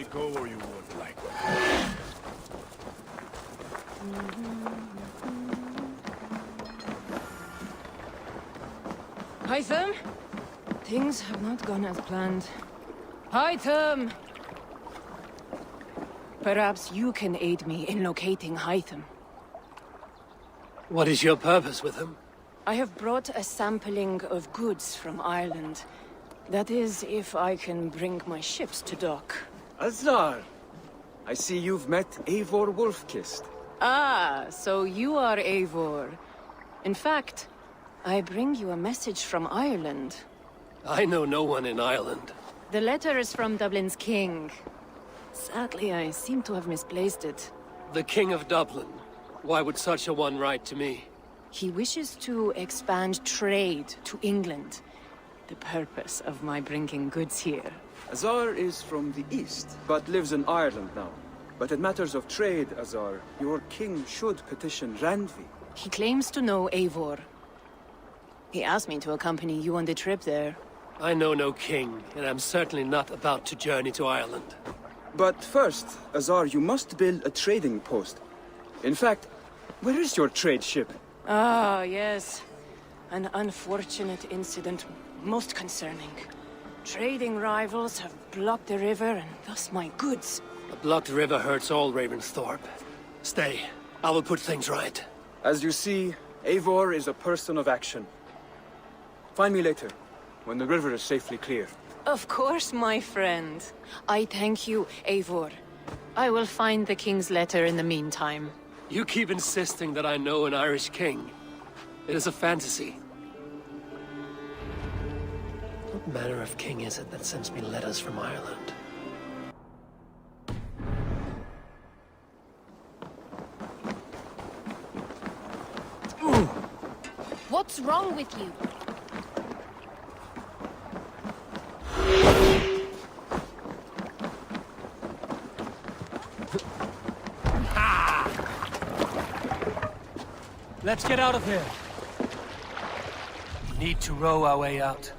me go or you won't like it. Hytham? Things have not gone as planned. Hytham! Perhaps you can aid me in locating Hytham. What is your purpose with him? I have brought a sampling of goods from Ireland. That is, if I can bring my ships to dock. Azar! I see you've met Eivor Wolfkist. Ah, so you are Eivor. In fact, I bring you a message from Ireland. I know no one in Ireland. The letter is from Dublin's king. Sadly, I seem to have misplaced it. The King of Dublin. Why would such a one write to me? He wishes to expand trade to England. The purpose of my bringing goods here. Azar is from the east, but lives in Ireland now. But in matters of trade, Azar, your king should petition Randvi. He claims to know Eivor. He asked me to accompany you on the trip there. I know no king, and I'm certainly not about to journey to Ireland. But first, Azar, you must build a trading post. In fact, where is your trade ship? Ah, yes. An unfortunate incident, most concerning. Trading rivals have blocked the river, and thus my goods. A blocked river hurts all Ravensthorpe. Stay. I will put things right. As you see, Eivor is a person of action. Find me later, when the river is safely clear. Of course, my friend. I thank you, Eivor. I will find the king's letter in the meantime. You keep insisting that I know an Irish king. It is a fantasy. What manner of king is it that sends me letters from Ireland? What's wrong with you? Let's get out of here. We need to row our way out.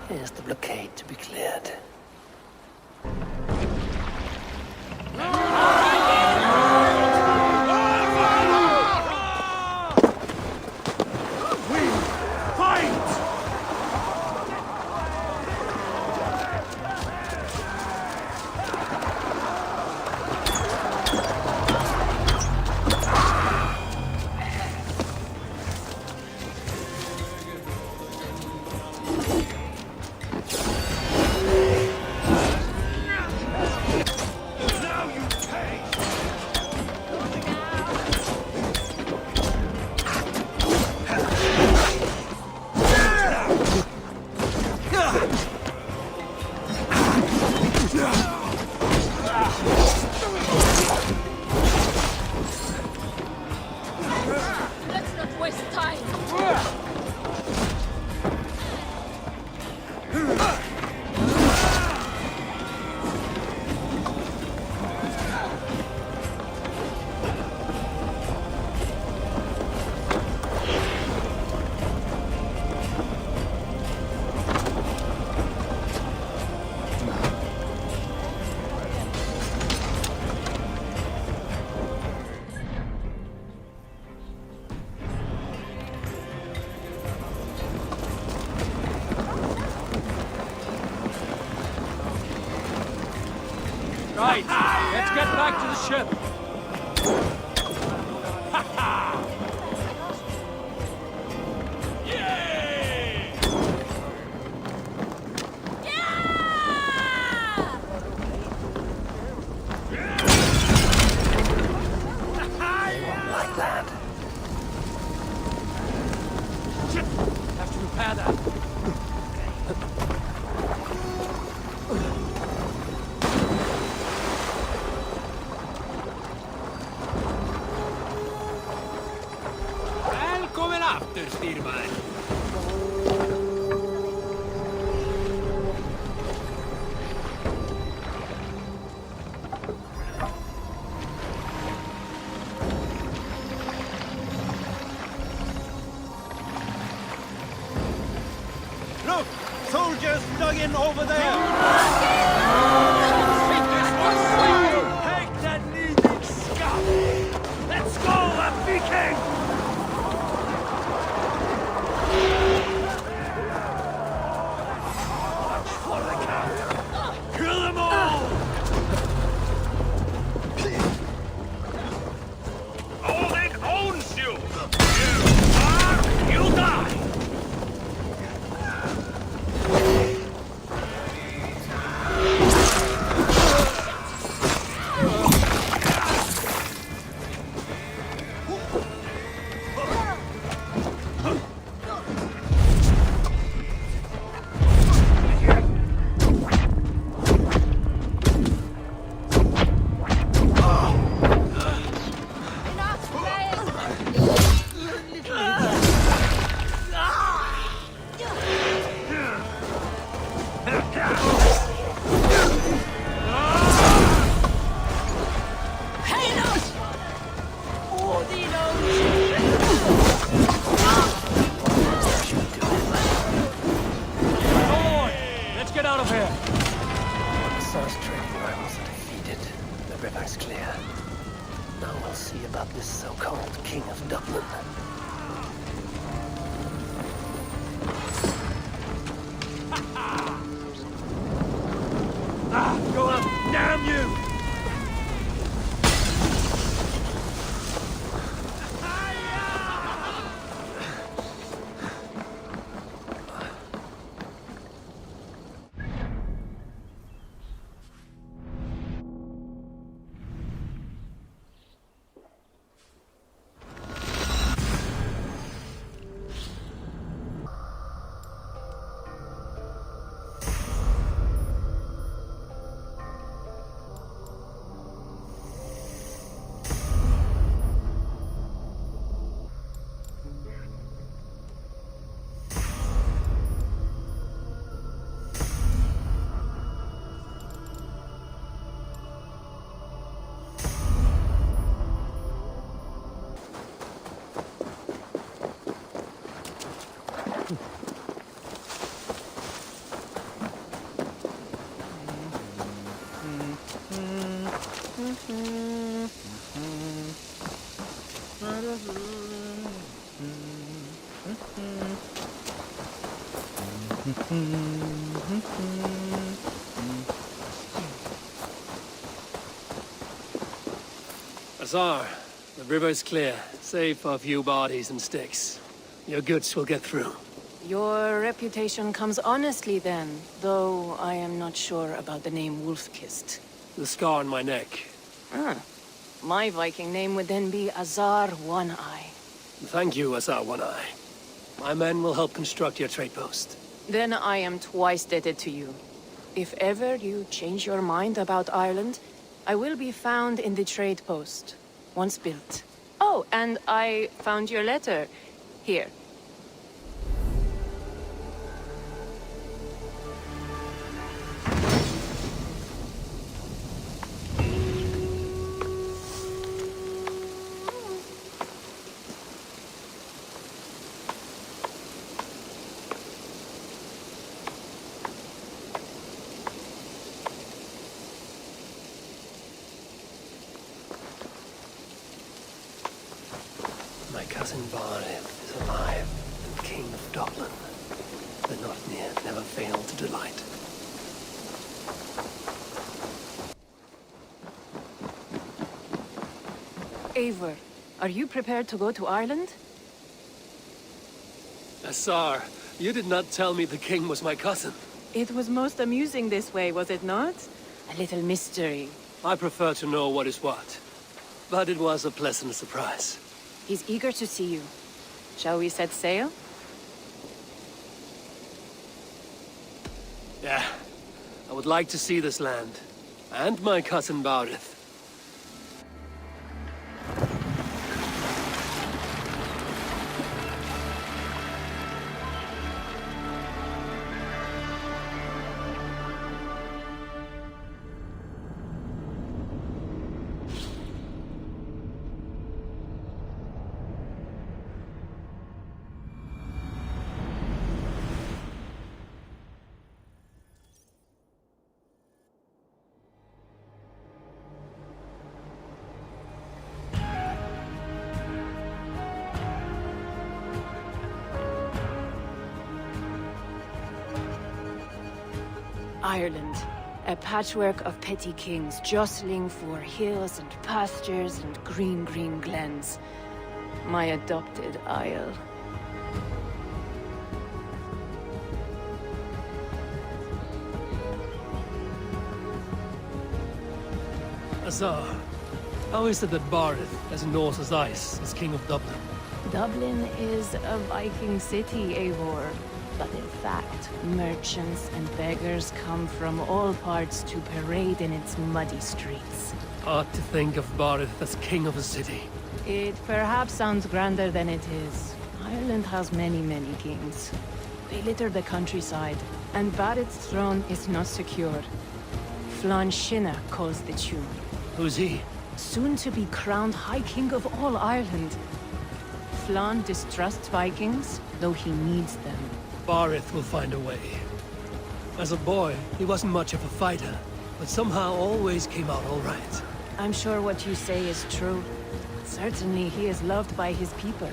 Here's the blockade to be cleared. Let's not waste time. Right, let's get back to the ship. Like that. Have to repair that. styrman. Look! Soldiers dug in over there! Take that needing scum! Let's go, a Viking! For the count! Kill them all! Odin owns you! You die! Go up! Damn you! Azar, the river is clear, save for a few bodies and sticks. Your goods will get through. Your reputation comes honestly then, though I am not sure about the name Wolf-Kissed. The scar on my neck. Ah. My Viking name would then be Azar One-Eye. Thank you, Azar One-Eye. My men will help construct your trade post. Then I am twice indebted to you. If ever you change your mind about Ireland, I will be found in the trade post, once built. Oh, and I found your letter. Here. My cousin Barith is alive and king of Dublin. The Nothnir never failed to delight. Eivor, are you prepared to go to Ireland? Azar, you did not tell me the king was my cousin. It was most amusing this way, was it not? A little mystery. I prefer to know what is what. But it was a pleasant surprise. He's eager to see you. Shall we set sail? Yeah, I would like to see this land. And my cousin Barith. Ireland. A patchwork of petty kings jostling for hills and pastures and green glens. My adopted isle. Azar, how is it that Barith, as Norse as ice, is king of Dublin? Dublin is a Viking city, Eivor. But in fact, merchants and beggars come from all parts to parade in its muddy streets. Hard to think of Barith as king of a city. It perhaps sounds grander than it is. Ireland has many kings. They litter the countryside, and Barith's throne is not secure. Flann Sinna calls the tune. Who's he? Soon to be crowned High King of all Ireland. Flann distrusts Vikings, though he needs them. Barith will find a way. As a boy, he wasn't much of a fighter, but somehow always came out all right. I'm sure what you say is true. Certainly he is loved by his people.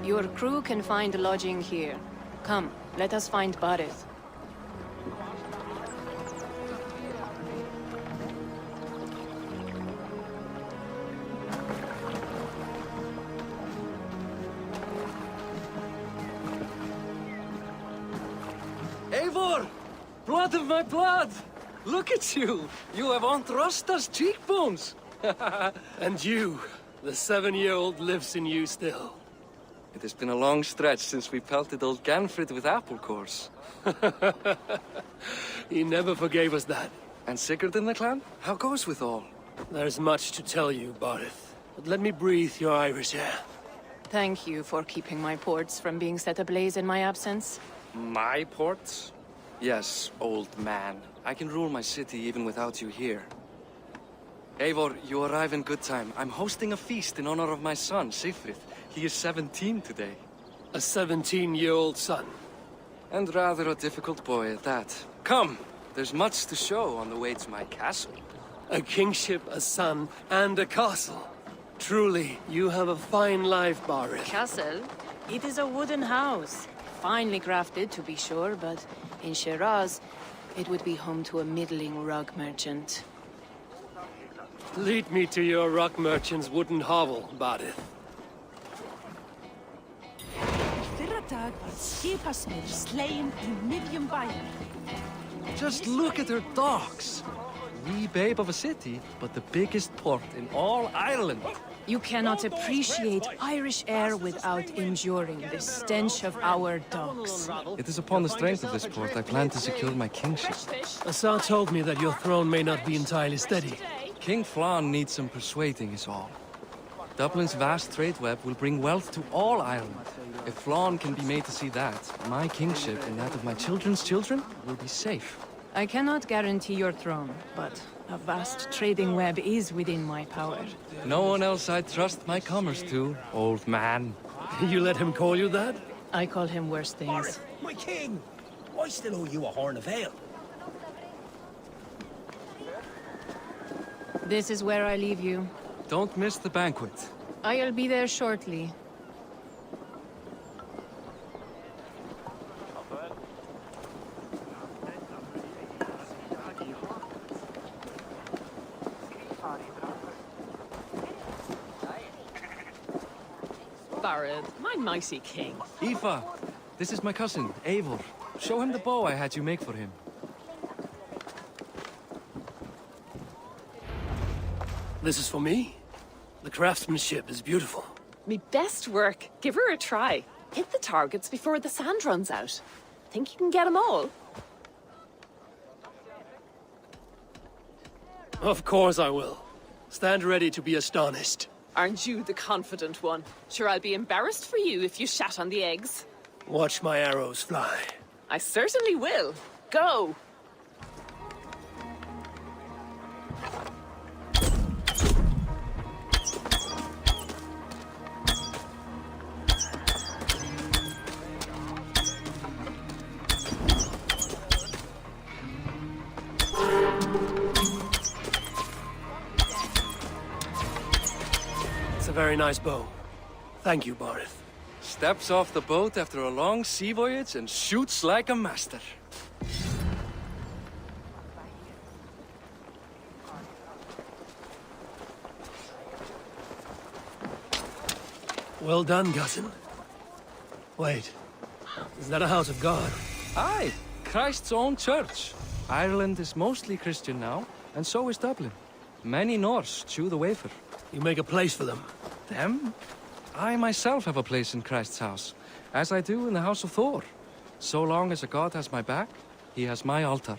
Your crew can find lodging here. Come, let us find Barith. Eivor! Blood of my blood! Look at you! You have Aunt Rosta's cheekbones! And you, the 7-year-old lives in you still. It has been a long stretch since we pelted old Ganfrid with apple cores. He never forgave us that. And Sigurd in the clan? How goes with all? There's much to tell you, Barith. But let me breathe your Irish air. Thank you for keeping my ports from being set ablaze in my absence. My ports? Yes, old man. I can rule my city even without you here. Eivor, you arrive in good time. I'm hosting a feast in honor of my son, Sigfrid. He is 17 today. A 17-year-old son. And rather a difficult boy at that. Come, there's much to show on the way to my castle. A kingship, a son, and a castle. Truly, you have a fine life, Barith. Castle? It is a wooden house. Finely crafted, to be sure, but in Shiraz, it would be home to a middling rug merchant. Lead me to your rock merchant's wooden hovel, Barith. Just look at her docks. Wee babe of a city, but the biggest port in all Ireland. You cannot appreciate Irish air without enduring the stench of our docks. It is upon the strength of this port I plan to secure my kingship. Assar told me that your throne may not be entirely steady. King Flann needs some persuading is all. Dublin's vast trade web will bring wealth to all Ireland. If Flann can be made to see that, my kingship and that of my children's children will be safe. I cannot guarantee your throne, but a vast trading web is within my power. No one else I'd trust my commerce to, old man. You let him call you that? I call him worse things. Barith, my king! I still owe you a horn of ale. This is where I leave you. Don't miss the banquet. I'll be there shortly. Barith, my mighty king. Aoife, this is my cousin, Eivor. Show him the bow I had you make for him. This is for me? The craftsmanship is beautiful. Me best work. Give her a try. Hit the targets before the sand runs out. Think you can get them all? Of course I will. Stand ready to be astonished. Aren't you the confident one? Sure, I'll be embarrassed for you if you shat on the eggs. Watch my arrows fly. I certainly will. Go! It's a very nice bow. Thank you, Barith. Steps off the boat after a long sea voyage and shoots like a master. Well done, cousin. Wait, is that a house of God? Aye, Christ's own church. Ireland is mostly Christian now, and so is Dublin. Many Norse chew the wafer. You make a place for them. Them? I myself have a place in Christ's house, as I do in the House of Thor. So long as a god has my back, he has my altar.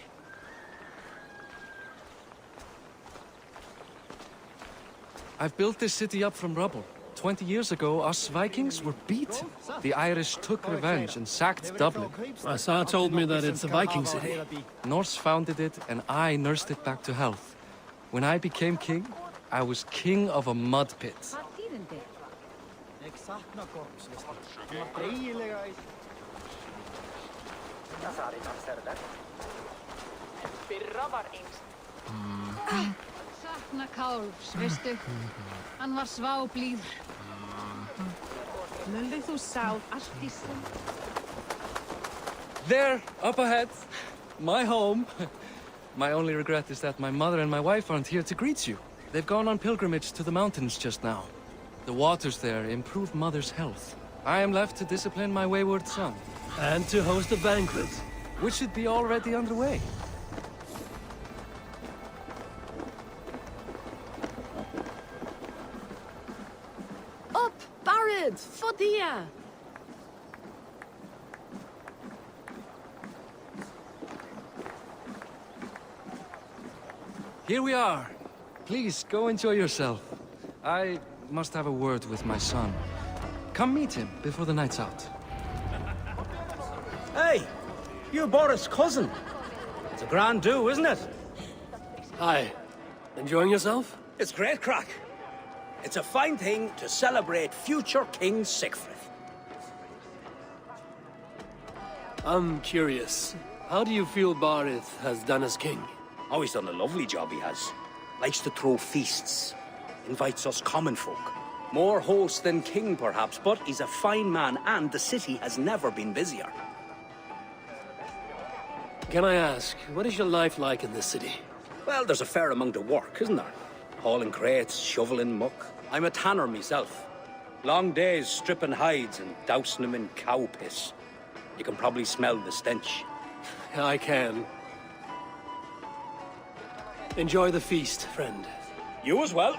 I've built this city up from rubble. 20 years ago, us Vikings were beaten. The Irish took revenge and sacked Dublin. Asa told me that it's a Viking city. Norse founded it, and I nursed it back to health. When I became king, I was king of a mud pit. Sakna Kálfs, veistu? Hann var sváblíður. Lulli þú sá artístin? There, up ahead, my home. My only regret is that my mother and my wife aren't here to greet you. They've gone on pilgrimage to the mountains just now. The waters there improve mother's health. I am left to discipline my wayward son. And to host a banquet. Which should be already underway. Up, Barad, Fodia! Here we are. Please, go enjoy yourself. I must have a word with my son. Come meet him before the night's out. Hey, you Boris' cousin. It's a grand do, isn't it? Hi. Enjoying yourself? It's great crack. It's a fine thing to celebrate future King Siegfried. I'm curious. How do you feel Barith has done as king? Oh, he's done a lovely job, he has. Likes to throw feasts. Invites us common folk. More host than king, perhaps, but he's a fine man, and the city has never been busier. Can I ask, what is your life like in this city? Well, there's a fair amount of work, isn't there? Hauling crates, shoveling muck. I'm a tanner myself. Long days stripping hides and dousing them in cow piss. You can probably smell the stench. I can. Enjoy the feast, friend. You as well.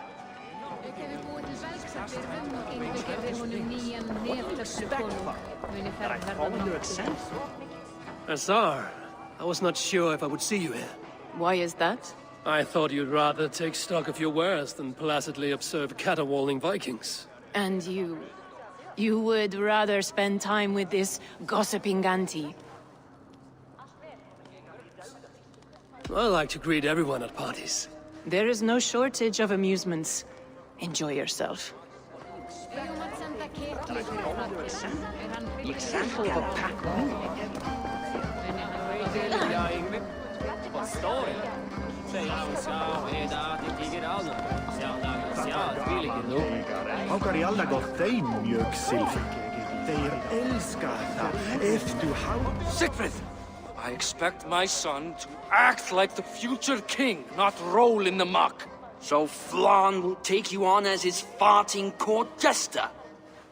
Azar, I was not sure if I would see you here. Why is that? I thought you'd rather take stock of your wares than placidly observe caterwauling Vikings. And you would rather spend time with this gossiping auntie? I like to greet everyone at parties. There is no shortage of amusements. Enjoy yourself. Haukar i alla gått dig mjölksilver. Þeir elska það if du har... Siegfried! I expect my son to act like the future king, not roll in the muck. So Flan will take you on as his farting court jester?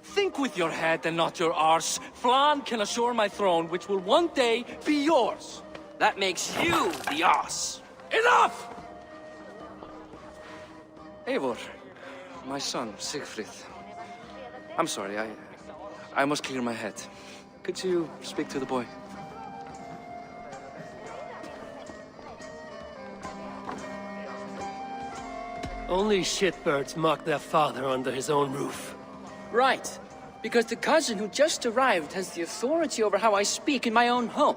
Think with your head and not your arse. Flan can assure my throne, which will one day be yours. That makes you the ass. Enough! Eivor, my son, Siegfried. I'm sorry, I must clear my head. Could you speak to the boy? Only shitbirds mock their father under his own roof. Right. Because the cousin who just arrived has the authority over how I speak in my own home.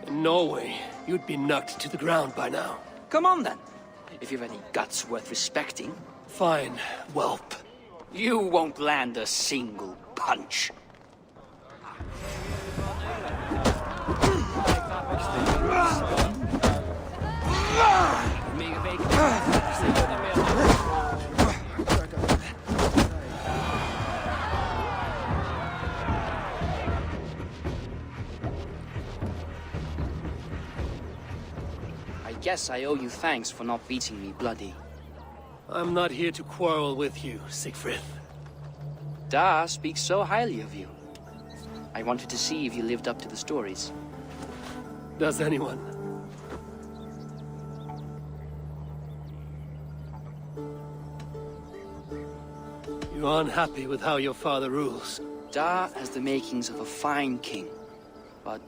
In Norway, you'd be knocked to the ground by now. Come on then. If you've any guts worth respecting. Fine, whelp. You won't land a single punch. I guess I owe you thanks for not beating me bloody. I'm not here to quarrel with you, Siegfried. Da speaks so highly of you. I wanted to see if you lived up to the stories. Does anyone? You're unhappy with how your father rules. Da has the makings of a fine king, but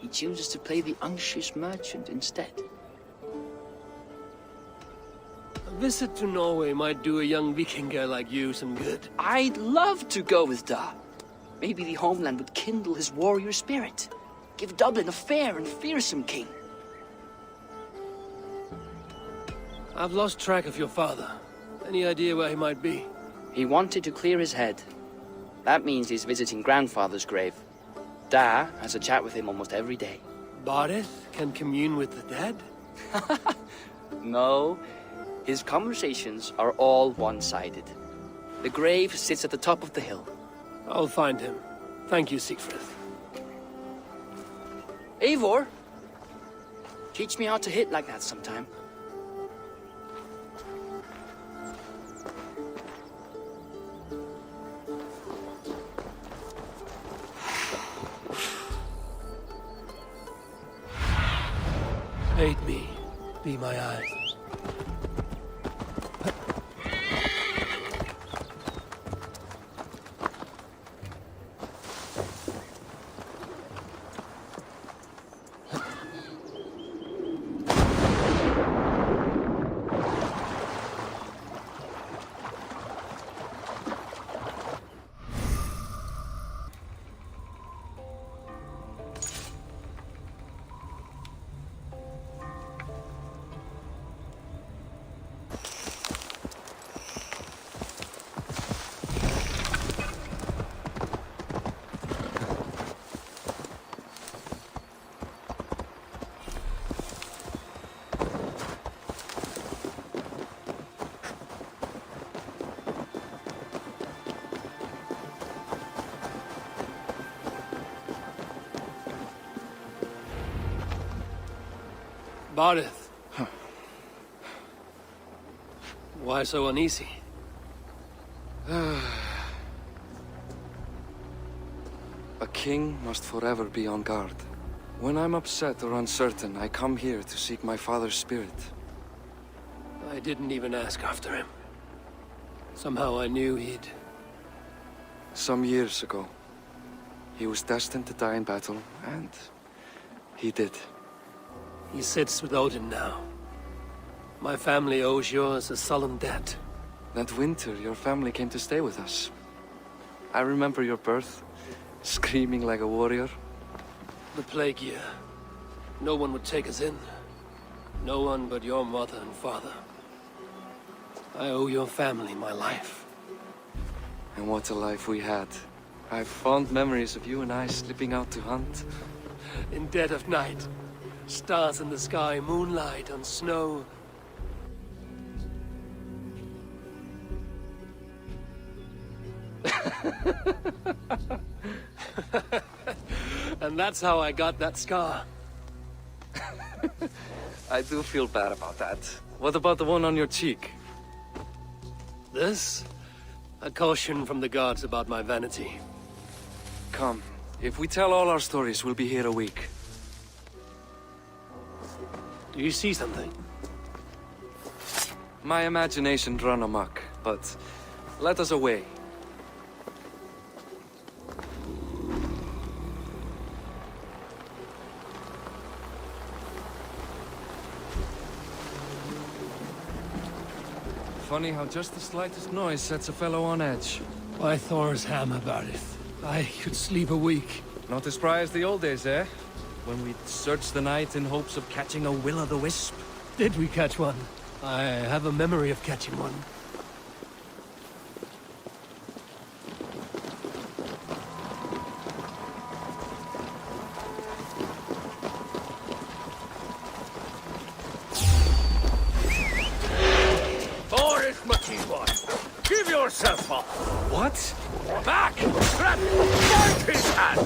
he chooses to play the unctuous merchant instead. A visit to Norway might do a young Vikinger like you some good. I'd love to go with Da. Maybe the homeland would kindle his warrior spirit. Give Dublin a fair and fearsome king. I've lost track of your father. Any idea where he might be? He wanted to clear his head. That means he's visiting grandfather's grave. Da has a chat with him almost every day. Barith can commune with the dead? No, his conversations are all one-sided. The grave sits at the top of the hill. I'll find him. Thank you, Siegfried. Eivor, teach me how to hit like that sometime. Aid me. Be my eyes. Barith. Why so uneasy? A king must forever be on guard. When I'm upset or uncertain, I come here to seek my father's spirit. I didn't even ask after him. Somehow I knew he'd... Some years ago, he was destined to die in battle, and he did. He sits with Odin now. My family owes yours a sullen debt. That winter, your family came to stay with us. I remember your birth, screaming like a warrior. The plague year. No one would take us in. No one but your mother and father. I owe your family my life. And what a life we had. I have fond memories of you and I slipping out to hunt. In dead of night. Stars in the sky, moonlight on snow. And that's how I got that scar. I do feel bad about that. What about the one on your cheek? This? A caution from the gods about my vanity. Come, if we tell all our stories, we'll be here a week. Do you see something? My imagination run amok, but let us away. Funny how just the slightest noise sets a fellow on edge. By Thor's hammer, Barith. I could sleep a week. Not as spry as the old days, eh? When we'd search the night in hopes of catching a will-o'-the-wisp. Did we catch one? I have a memory of catching one. Give yourself up! What? Back! Grab! Bite his hand!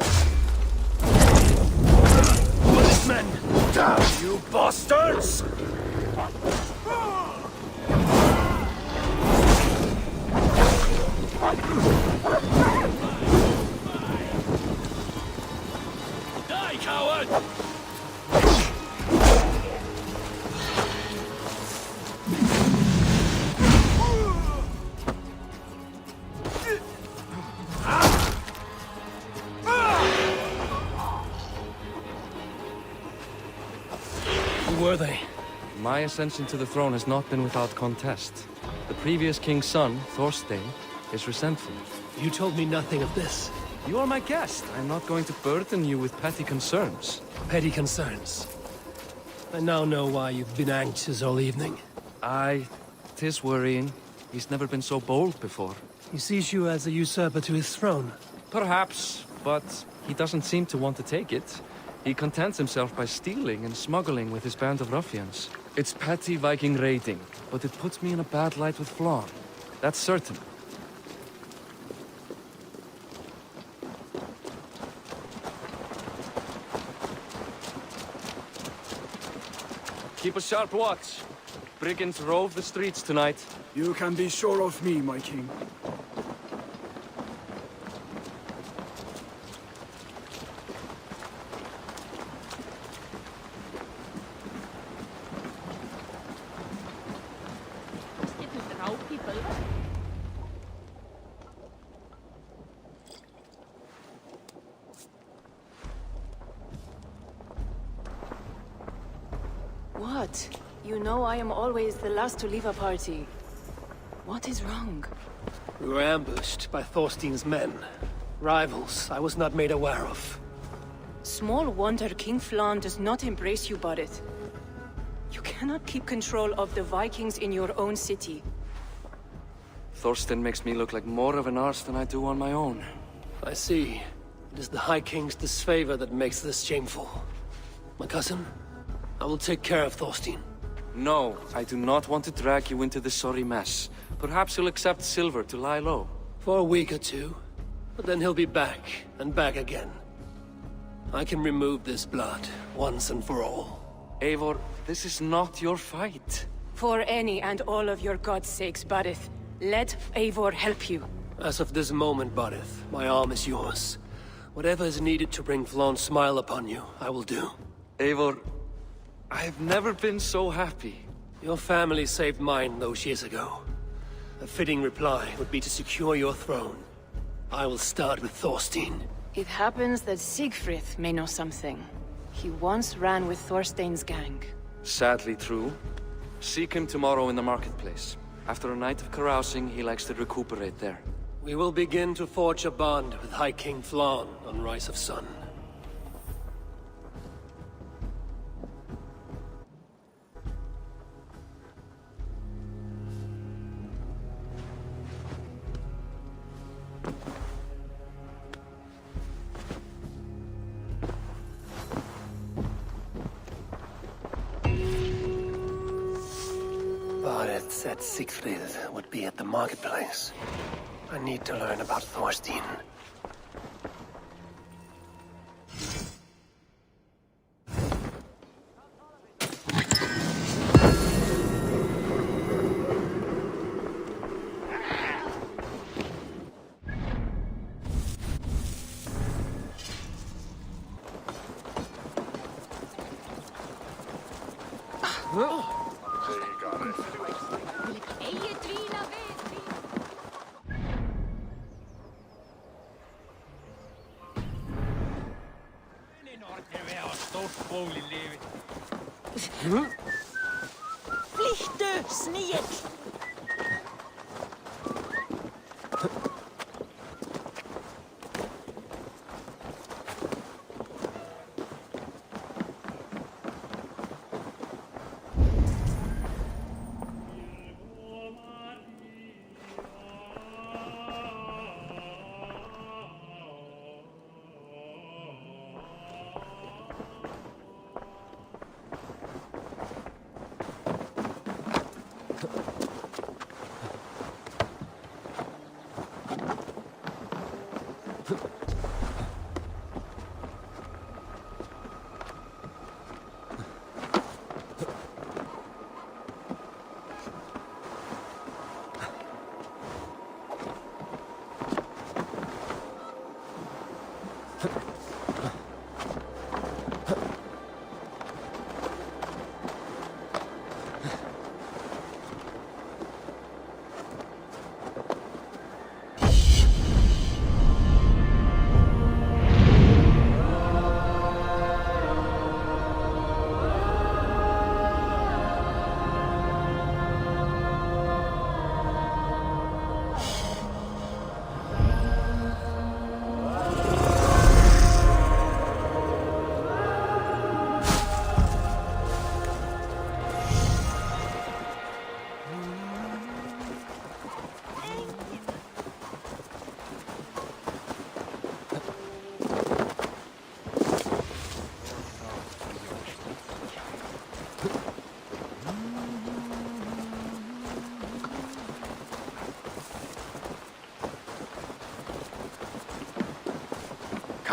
Policemen! Damn you bastards! Die, coward! Who were they? My ascension to the throne has not been without contest. The previous king's son, Thorstein, is resentful. You told me nothing of this. You are my guest. I'm not going to burden you with petty concerns. Petty concerns. I now know why you've been anxious all evening. Aye, 'tis worrying. He's never been so bold before. He sees you as a usurper to his throne. Perhaps, but he doesn't seem to want to take it. He contents himself by stealing and smuggling with his band of ruffians. It's petty Viking raiding, but it puts me in a bad light with Flann. That's certain. Keep a sharp watch. Brigands rove the streets tonight. You can be sure of me, my king. What? You know I am always the last to leave a party. What is wrong? We were ambushed by Thorstein's men. Rivals I was not made aware of. Small wonder King Flann does not embrace you, Barith. You cannot keep control of the Vikings in your own city. Thorstein makes me look like more of an arse than I do on my own. I see. It is the High King's disfavor that makes this shameful. My cousin, I will take care of Thorstein. No, I do not want to drag you into this sorry mess. Perhaps you'll accept silver to lie low. For a week or two, but then he'll be back, and back again. I can remove this blood, once and for all. Eivor, this is not your fight. For any and all of your god's sakes, Barith, let Eivor help you. As of this moment, Barith, my arm is yours. Whatever is needed to bring Flann's smile upon you, I will do. Eivor, I have never been so happy. Your family saved mine those years ago. A fitting reply would be to secure your throne. I will start with Thorstein. It happens that Siegfried may know something. He once ran with Thorstein's gang. Sadly true. Seek him tomorrow in the marketplace. After a night of carousing, he likes to recuperate there. We will begin to forge a bond with High King Flann on Rise of Sun. Barith said Siegfried would be at the marketplace. I need to learn about Thorstein. Flýttu, snigill!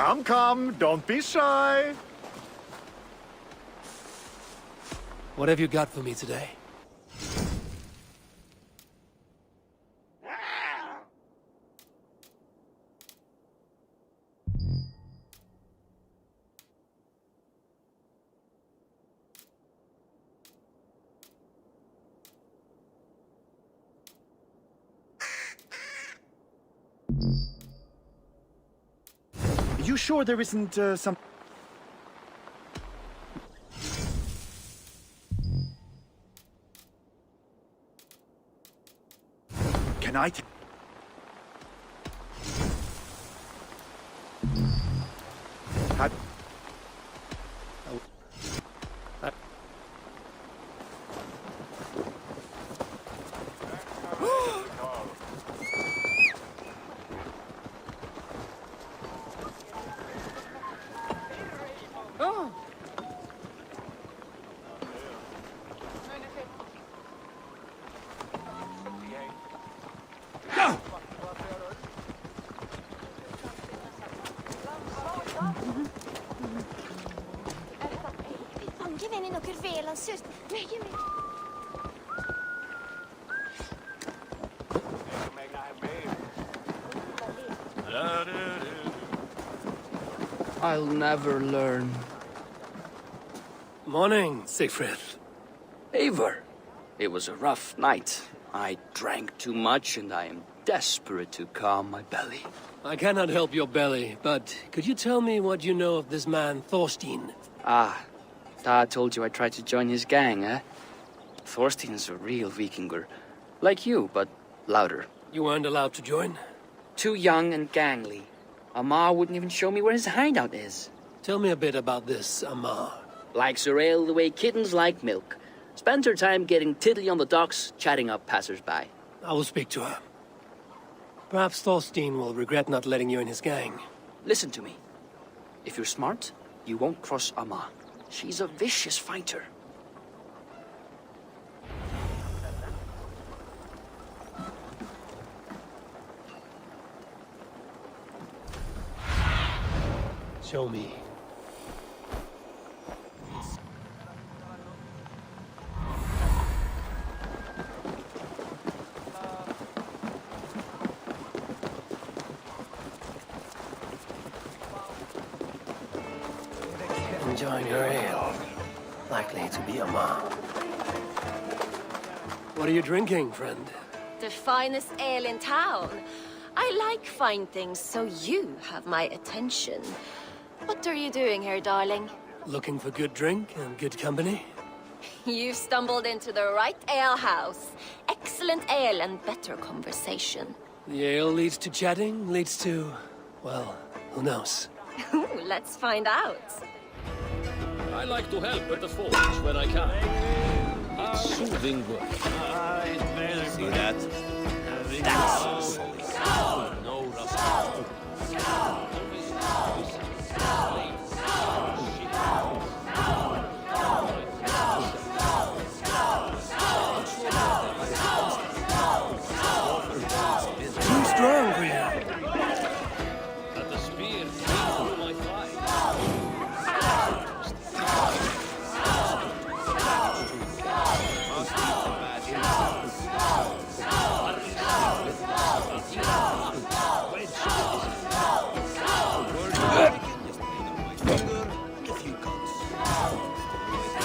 Come, come, don't be shy. What have you got for me today? You sure there isn't some... Can I... Had... I'll never learn. Morning, Siegfried. Eivor, it was a rough night. I drank too much and I am desperate to calm my belly. I cannot help your belly, but could you tell me what you know of this man, Thorstein? Ah, Dad told you I tried to join his gang, eh? Thorstein's a real Vikinger. Like you, but louder. You weren't allowed to join? Too young and gangly. Amar wouldn't even show me where his hideout is. Tell me a bit about this Amar. Likes her ale the way kittens like milk. Spends her time getting tiddly on the docks, chatting up passers-by. I will speak to her. Perhaps Thorstein will regret not letting you in his gang. Listen to me. If you're smart, you won't cross Amar. She's a vicious fighter. Show me. Enjoying your ale. Likely to be Amar. What are you drinking, friend? The finest ale in town. I like fine things, so you have my attention. What are you doing here, darling? Looking for good drink and good company? You've stumbled into the right alehouse. Excellent ale and better conversation. The ale leads to chatting, leads to... well, who knows? Let's find out. I like to help at the forge when I can. It's soothing work. See that? That's no rust. Too strong for you. But the spear came through my thigh.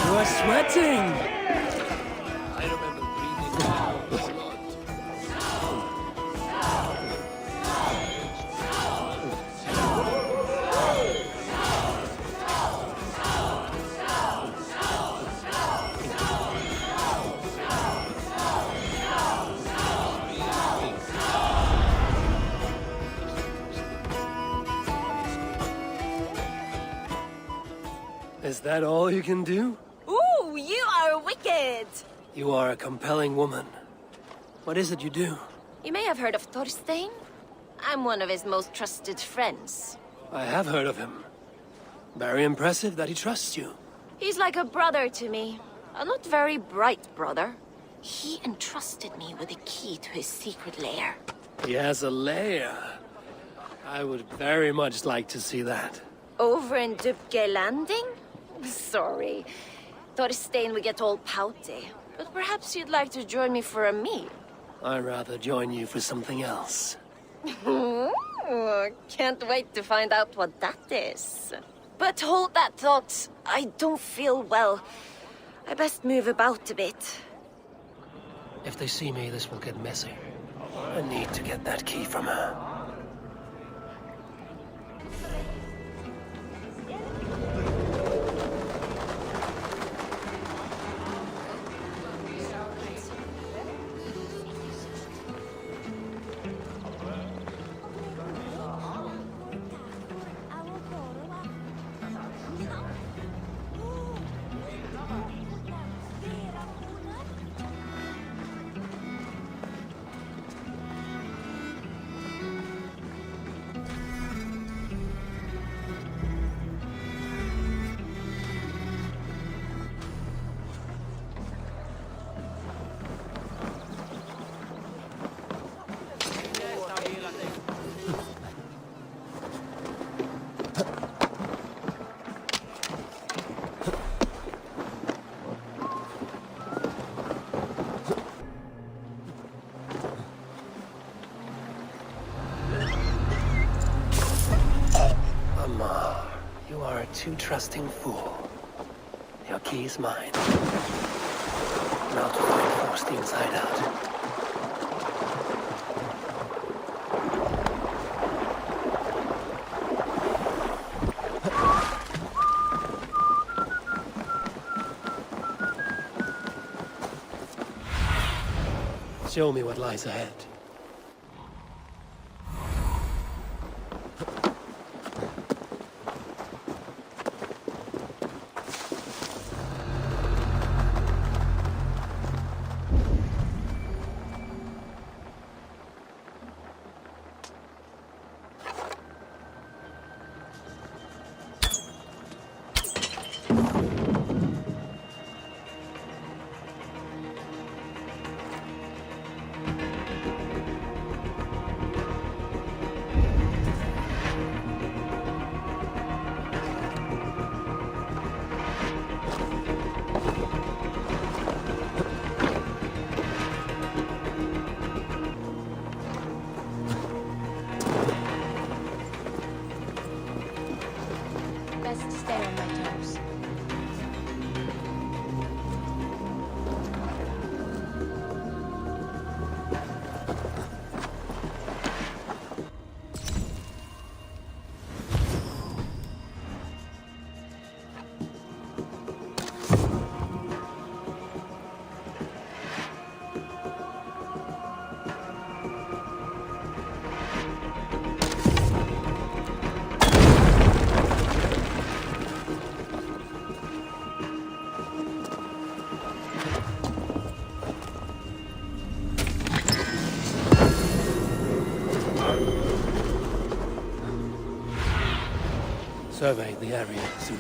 You are sweating! I remember breathing blood. Is that all you can do? Ooh, you are wicked! You are a compelling woman. What is it you do? You may have heard of Thorstein. I'm one of his most trusted friends. I have heard of him. Very impressive that he trusts you. He's like a brother to me. A not very bright brother. He entrusted me with the key to his secret lair. He has a lair. I would very much like to see that. Over in Dubke Landing? Sorry. Thorstein would get all pouty. But perhaps you'd like to join me for a meal. I'd rather join you for something else. Can't wait to find out what that is. But hold that thought. I don't feel well. I best move about a bit. If they see me, this will get messy. I need to get that key from her. You are a too trusting fool. Your key is mine. Now to find Thorstein's hideout. Show me what lies ahead. Best stay on my toes. Survey the area soon.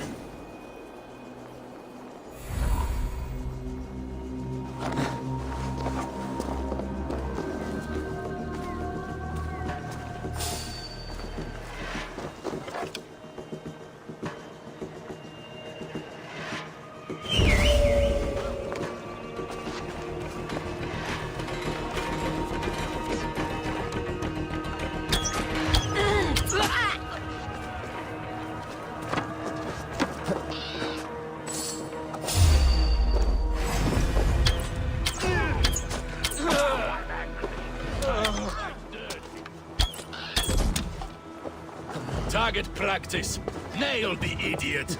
Target practice. Nail the idiot.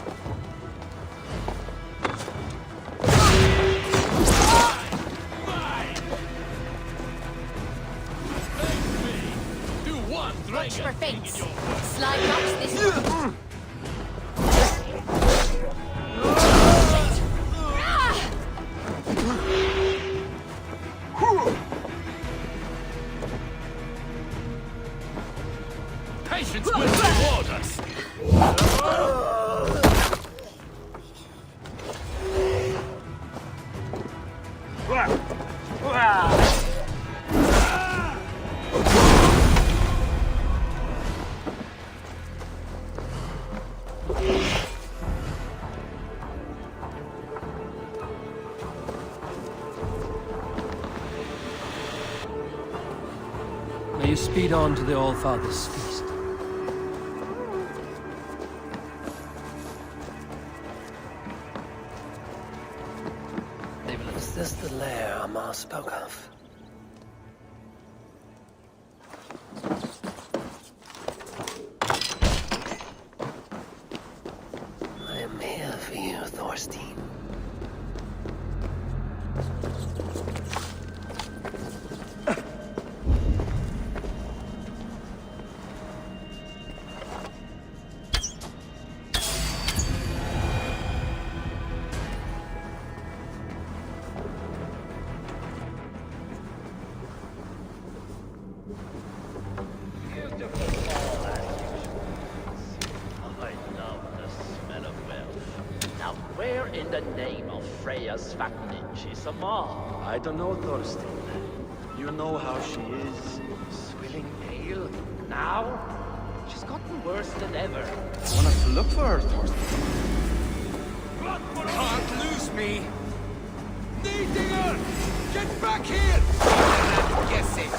Watch for fates. Slide knocks this one. Patience will reward us. you speed on to the All-Father's feast. Is this the lair Amar spoke of? I am here for you, Thorstein. Where in the name of Freya's fat ninja is Amar? I don't know, Thorstein. You know how she is. Swilling pale? Now? She's gotten worse than ever. Want us to look for her, Thorstein? Can't lose me! Niedinger! Get back here! Guess it!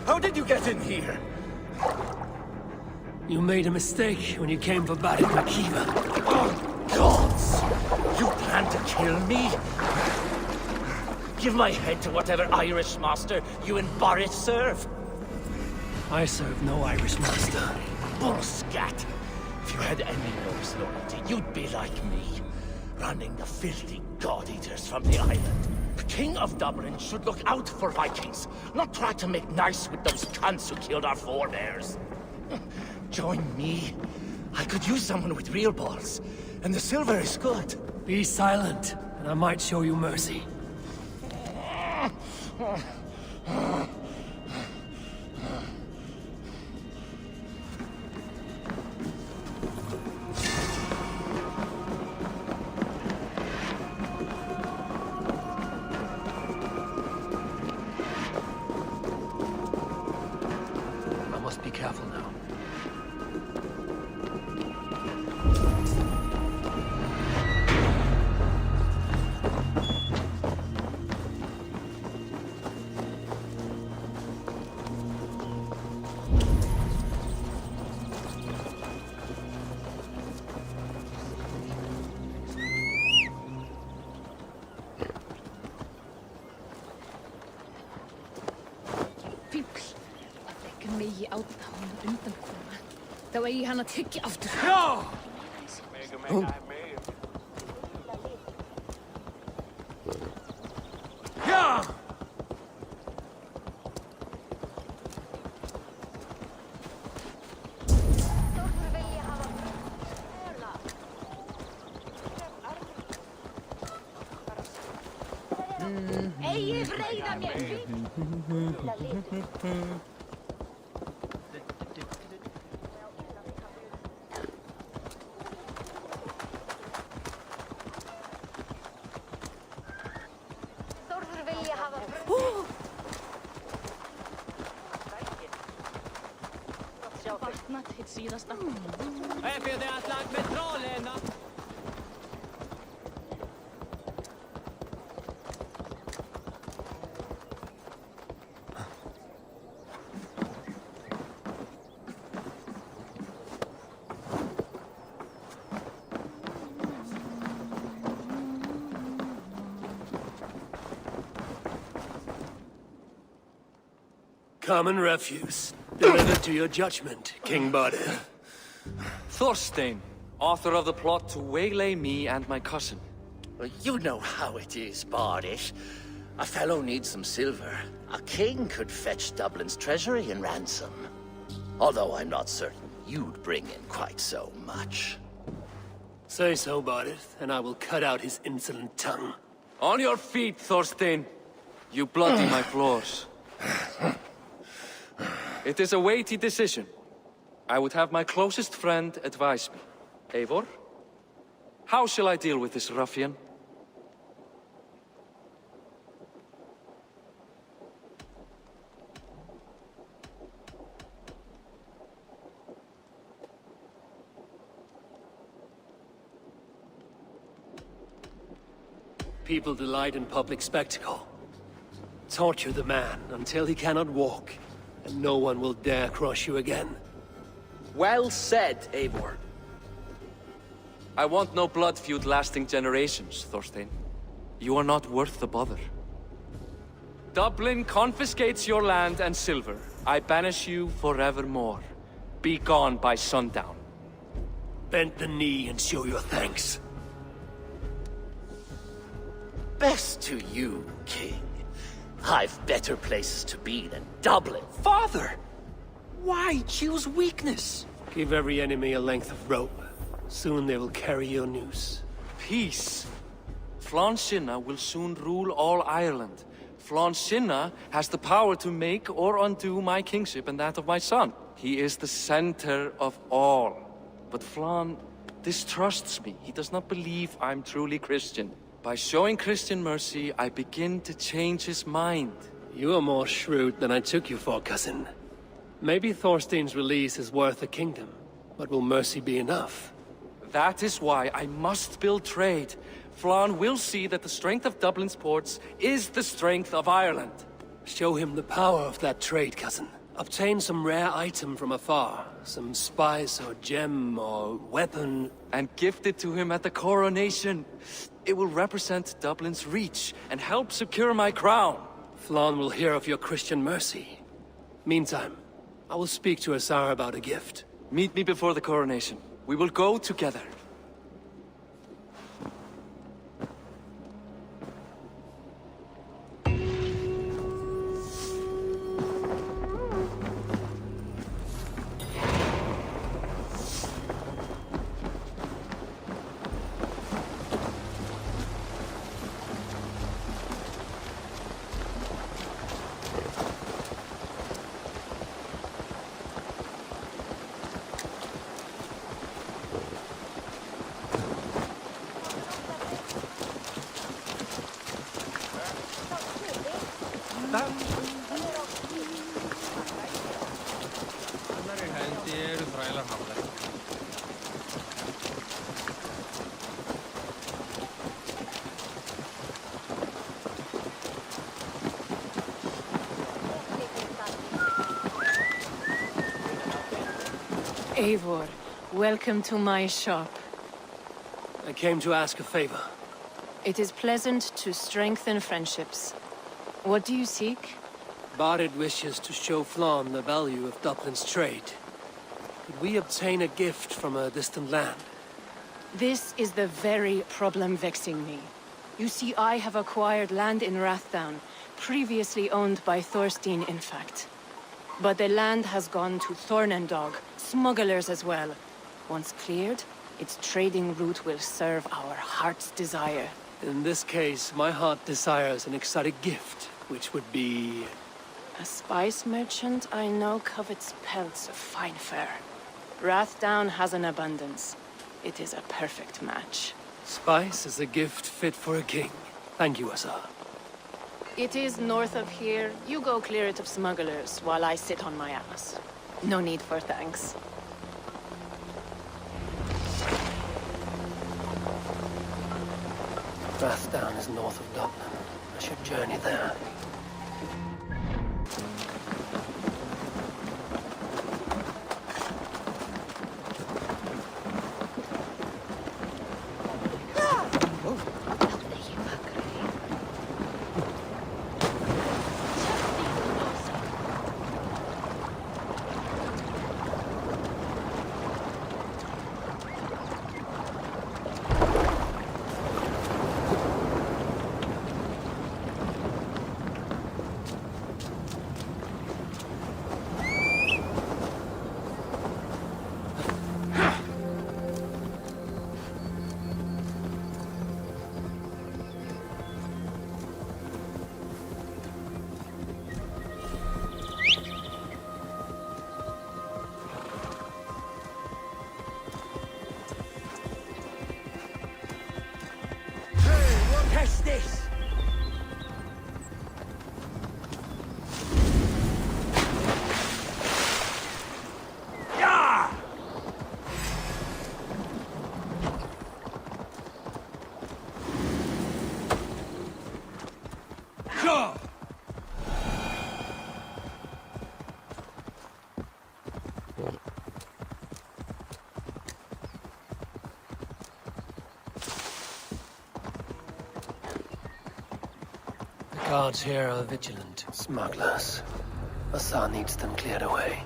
How did you get in here? You made a mistake when you came for Baron Makiva. Oh, gods! You plan to kill me? Give my head to whatever Irish master you and Boris serve. I serve no Irish master. Bullscat! If you had any Norse loyalty, you'd be like me, running the filthy god-eaters from the island. The King of Dublin should look out for Vikings, not try to make nice with those cunts who killed our forebears. Join me. I could use someone with real balls, and the silver is good. Be silent, and I might show you mercy. I must be careful now. Fíbl, að þekkja megi átta hún undan koma. Þá eigi hann að tyggja aftur. No! Ja! Eigi breyða mér! Þórður vilja hafa vatnat hitt síðasta. Är för det att lag med trollen? Common refuse. Delivered to your judgment, King Bardet. Thorstein, author of the plot to waylay me and my cousin. Well, you know how it is, Bardish. A fellow needs some silver. A king could fetch Dublin's treasury in ransom. Although I'm not certain you'd bring in quite so much. Say so, Bardet, and I will cut out his insolent tongue. On your feet, Thorstein. You bloody my floors. It is a weighty decision. I would have my closest friend advise me. Eivor, how shall I deal with this ruffian? People delight in public spectacle. Torture the man until he cannot walk, and no one will dare cross you again. Well said, Eivor. I want no blood feud lasting generations, Thorstein. You are not worth the bother. Dublin confiscates your land and silver. I banish you forevermore. Be gone by sundown. Bend the knee and show your thanks. Best to you, King. I've better places to be than Dublin. Father! Why choose weakness? Give every enemy a length of rope. Soon they will carry your noose. Peace. Flann Sinna will soon rule all Ireland. Flann Sinna has the power to make or undo my kingship and that of my son. He is the center of all. But Flann distrusts me. He does not believe I'm truly Christian. By showing Christian mercy, I begin to change his mind. You are more shrewd than I took you for, cousin. Maybe Thorstein's release is worth a kingdom, but will mercy be enough? That is why I must build trade. Flann will see that the strength of Dublin's ports is the strength of Ireland. Show him the power of that trade, cousin. Obtain some rare item from afar, some spice or gem or weapon, and gift it to him at the coronation. It will represent Dublin's reach and help secure my crown. Flann will hear of your Christian mercy. Meantime, I will speak to Asar about a gift. Meet me before the coronation. We will go together. Eivor, welcome to my shop. I came to ask a favor. It is pleasant to strengthen friendships. What do you seek? Bardet wishes to show Flann the value of Dublin's trade. Could we obtain a gift from a distant land? This is the very problem vexing me. You see, I have acquired land in Rathdown, previously owned by Thorstein, in fact. But the land has gone to Thornendog, smugglers as well. Once cleared, its trading route will serve our heart's desire. In this case, my heart desires an exotic gift, which would be... A spice merchant I know covets pelts of fine fur. Rathdown has an abundance. It is a perfect match. Spice is a gift fit for a king. Thank you, Asar. It is north of here. You go clear it of smugglers while I sit on my ass. No need for thanks. Rathdown is north of Dublin. I should journey there. The guards here are vigilant. Smugglers. Assar needs them cleared away.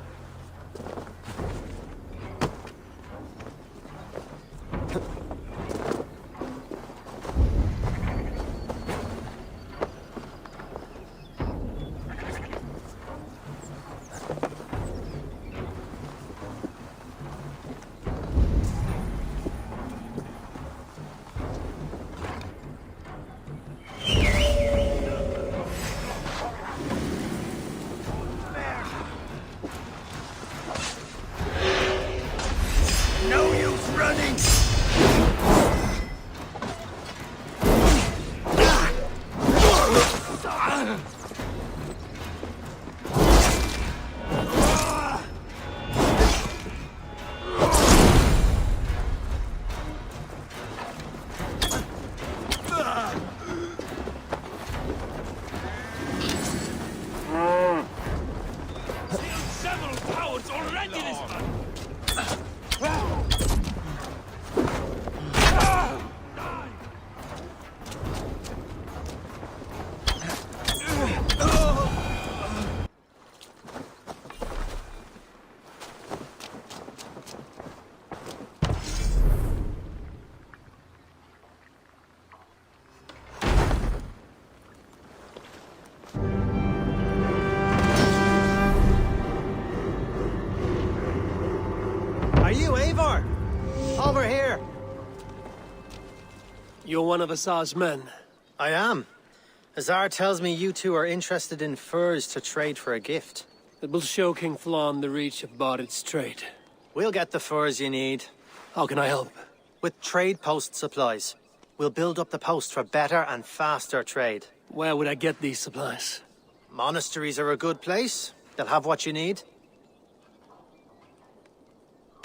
Over here! You're one of Assar's men. I am. Azar tells me you two are interested in furs to trade for a gift. It will show King Flann the reach of Bardet's trade. We'll get the furs you need. How can I help? With trade post supplies. We'll build up the post for better and faster trade. Where would I get these supplies? Monasteries are a good place. They'll have what you need.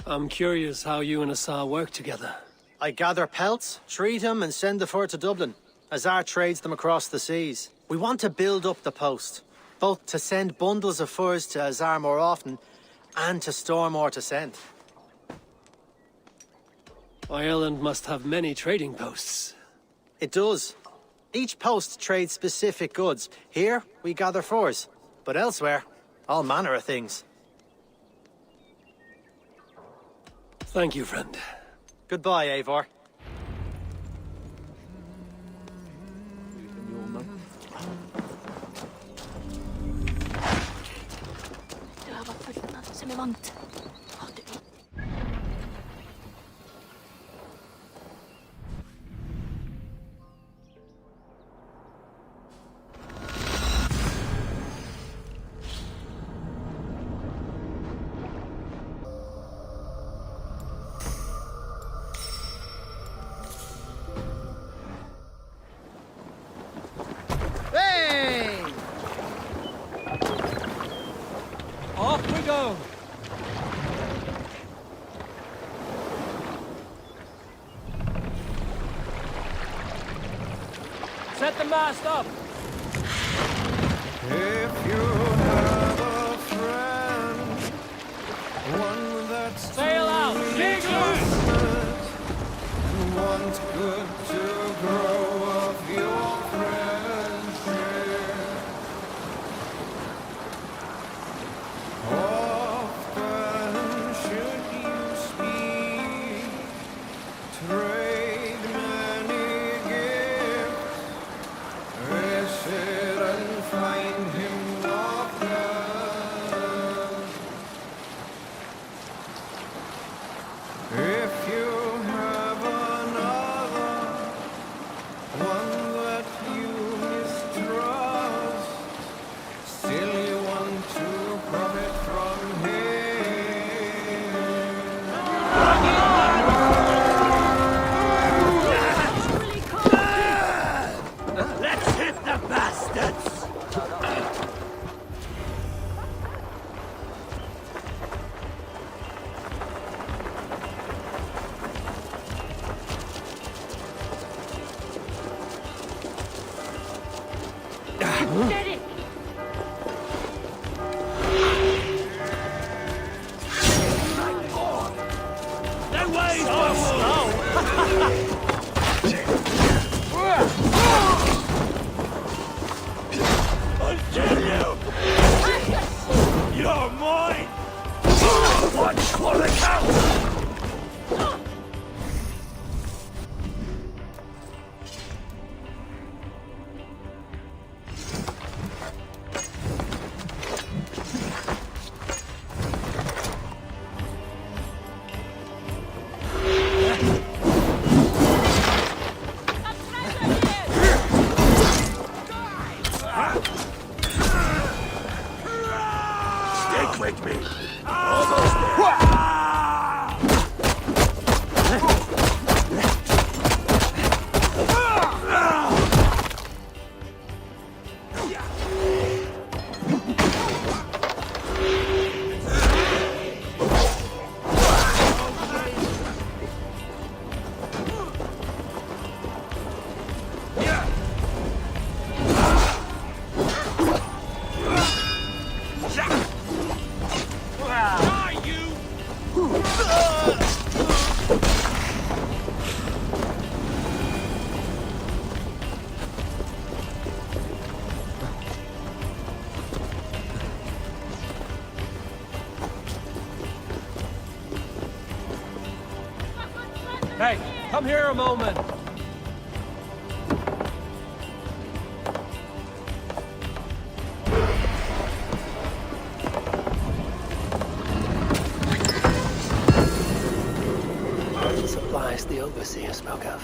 I'm curious how you and Assar work together. I gather pelts, treat them, and send the fur to Dublin. Azar trades them across the seas. We want to build up the post, both to send bundles of furs to Azar more often, and to store more to send. Ireland must have many trading posts. It does. Each post trades specific goods. Here, we gather furs. But elsewhere, all manner of things. Thank you, friend. Goodbye, Eivor. Off we go! Set the mast up! If you have a friend, one that's sail out! and wants good to grow of your friendship. Often should you speak, trade many gifts, visit and find him not there. If you have another, For the count! Stick with me. Almost there. Hey, come here a moment. Supplies the overseer spoke of.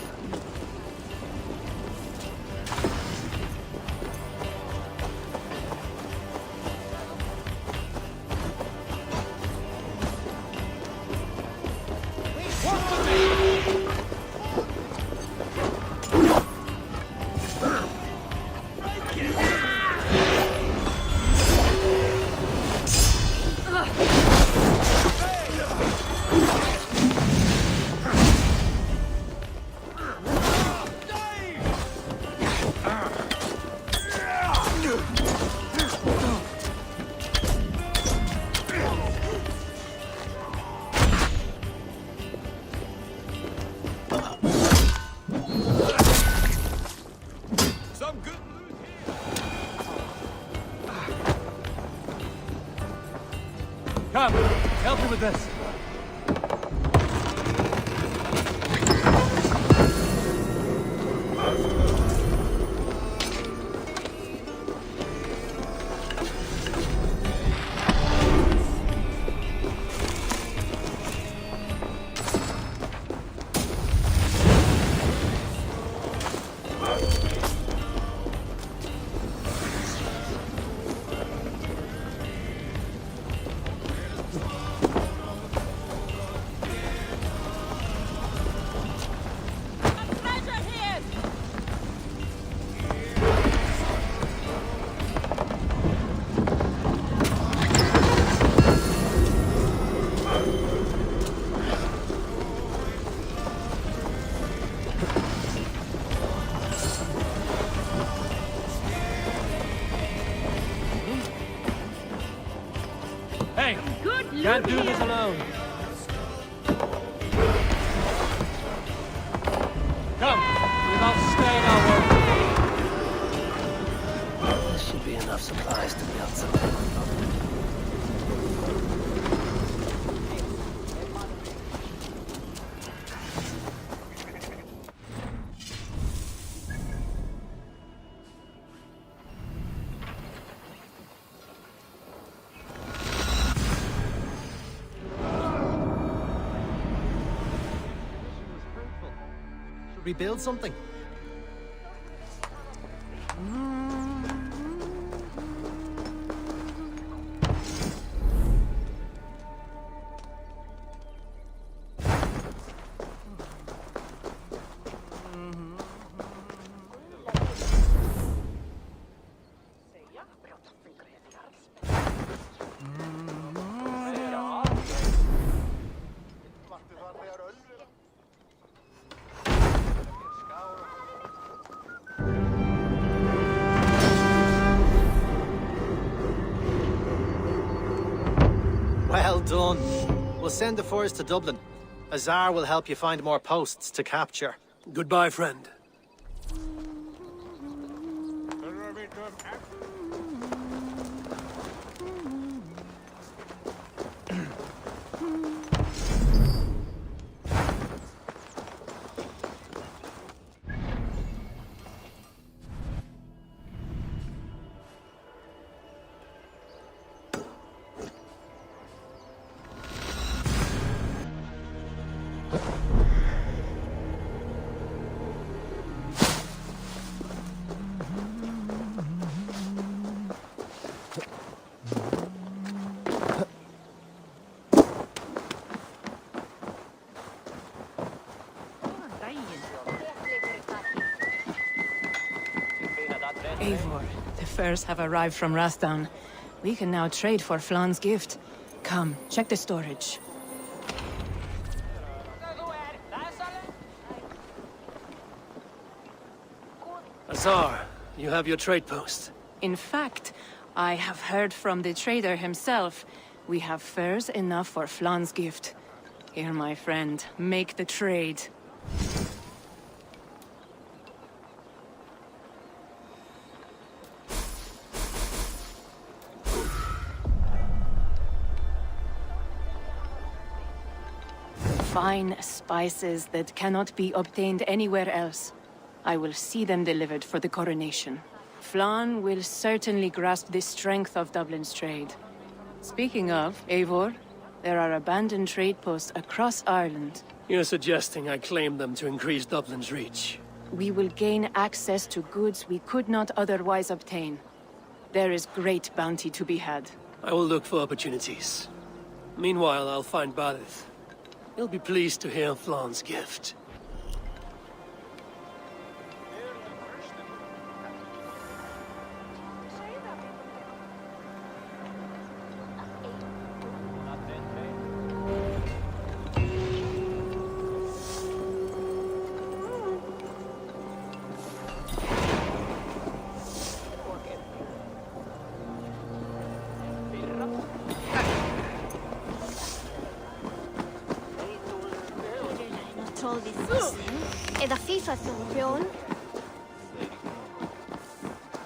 Come, help me with this. Hey, can't do this alone. Come, we've outstayed our work. This should be enough supplies to build something. Rebuild something. Well done. We'll send the force to Dublin. Azar will help you find more posts to capture. Goodbye, friend. Eivor, the furs have arrived from Rathdown. We can now trade for Flan's gift. Come, check the storage. Azar, you have your trade post. In fact, I have heard from the trader himself. We have furs enough for Flan's gift. Here, my friend, make the trade. Fine spices that cannot be obtained anywhere else. I will see them delivered for the coronation. Flan will certainly grasp the strength of Dublin's trade. Speaking of, Eivor, there are abandoned trade posts across Ireland. You're suggesting I claim them to increase Dublin's reach. We will gain access to goods we could not otherwise obtain. There is great bounty to be had. I will look for opportunities. Meanwhile, I'll find Barith. He'll be pleased to hear Flan's gift. Eða FIFA þjón.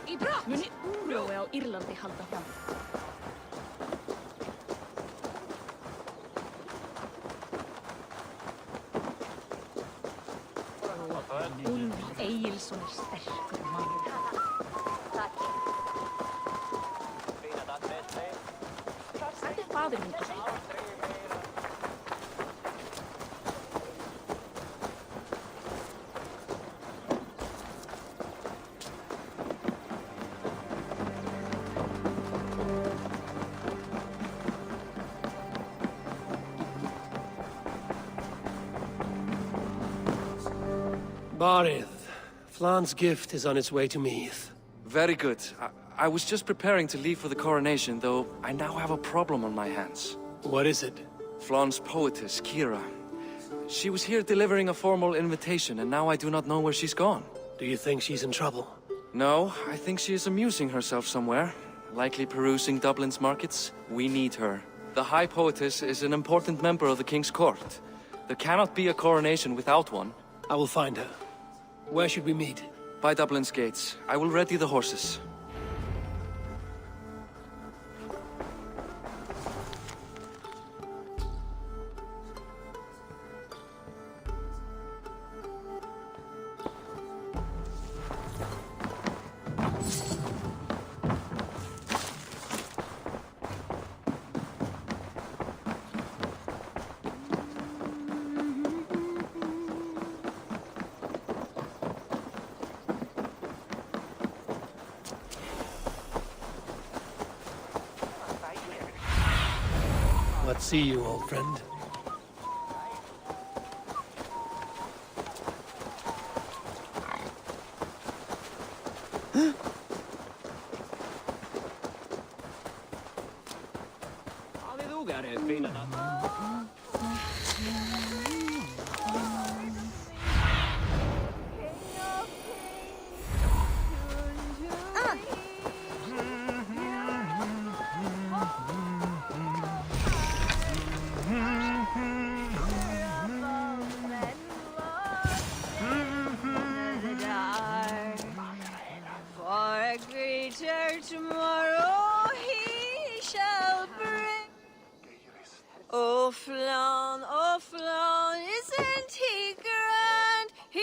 Í brott! Muni úrrói á Írlandi halda fram. Úlfur Egilsson sterkur maður. Þetta faðir minn. Barith, Flan's gift is on its way to Meath. Very good. I was just preparing to leave for the coronation, though I now have a problem on my hands. What is it? Flan's poetess, Kira. She was here delivering a formal invitation, and now I do not know where she's gone. Do you think she's in trouble? No, I think she is amusing herself somewhere. Likely perusing Dublin's markets. We need her. The High Poetess is an important member of the King's Court. There cannot be a coronation without one. I will find her. Where should we meet? By Dublin's gates. I will ready the horses. Let's see you, old friend. Tomorrow he shall bring. Oh Flan, isn't he grand? He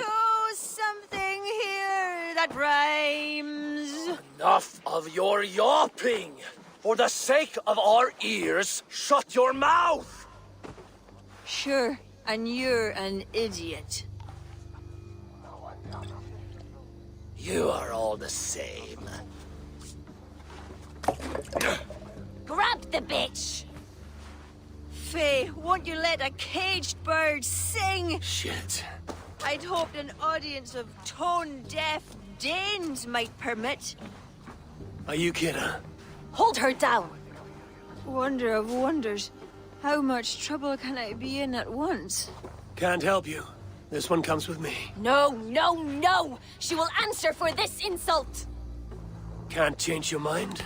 owes something here that rhymes. Enough of your yawping! For the sake of our ears, shut your mouth! Sure, and you're an idiot. You are all the same. Grab the bitch! Faye, won't you let a caged bird sing? Shit. I'd hoped an audience of tone-deaf, Danes might permit. Are you kidding? Hold her down. Wonder of wonders. How much trouble can I be in at once? Can't help you. This one comes with me. No, no, no! She will answer for this insult! Can't change your mind?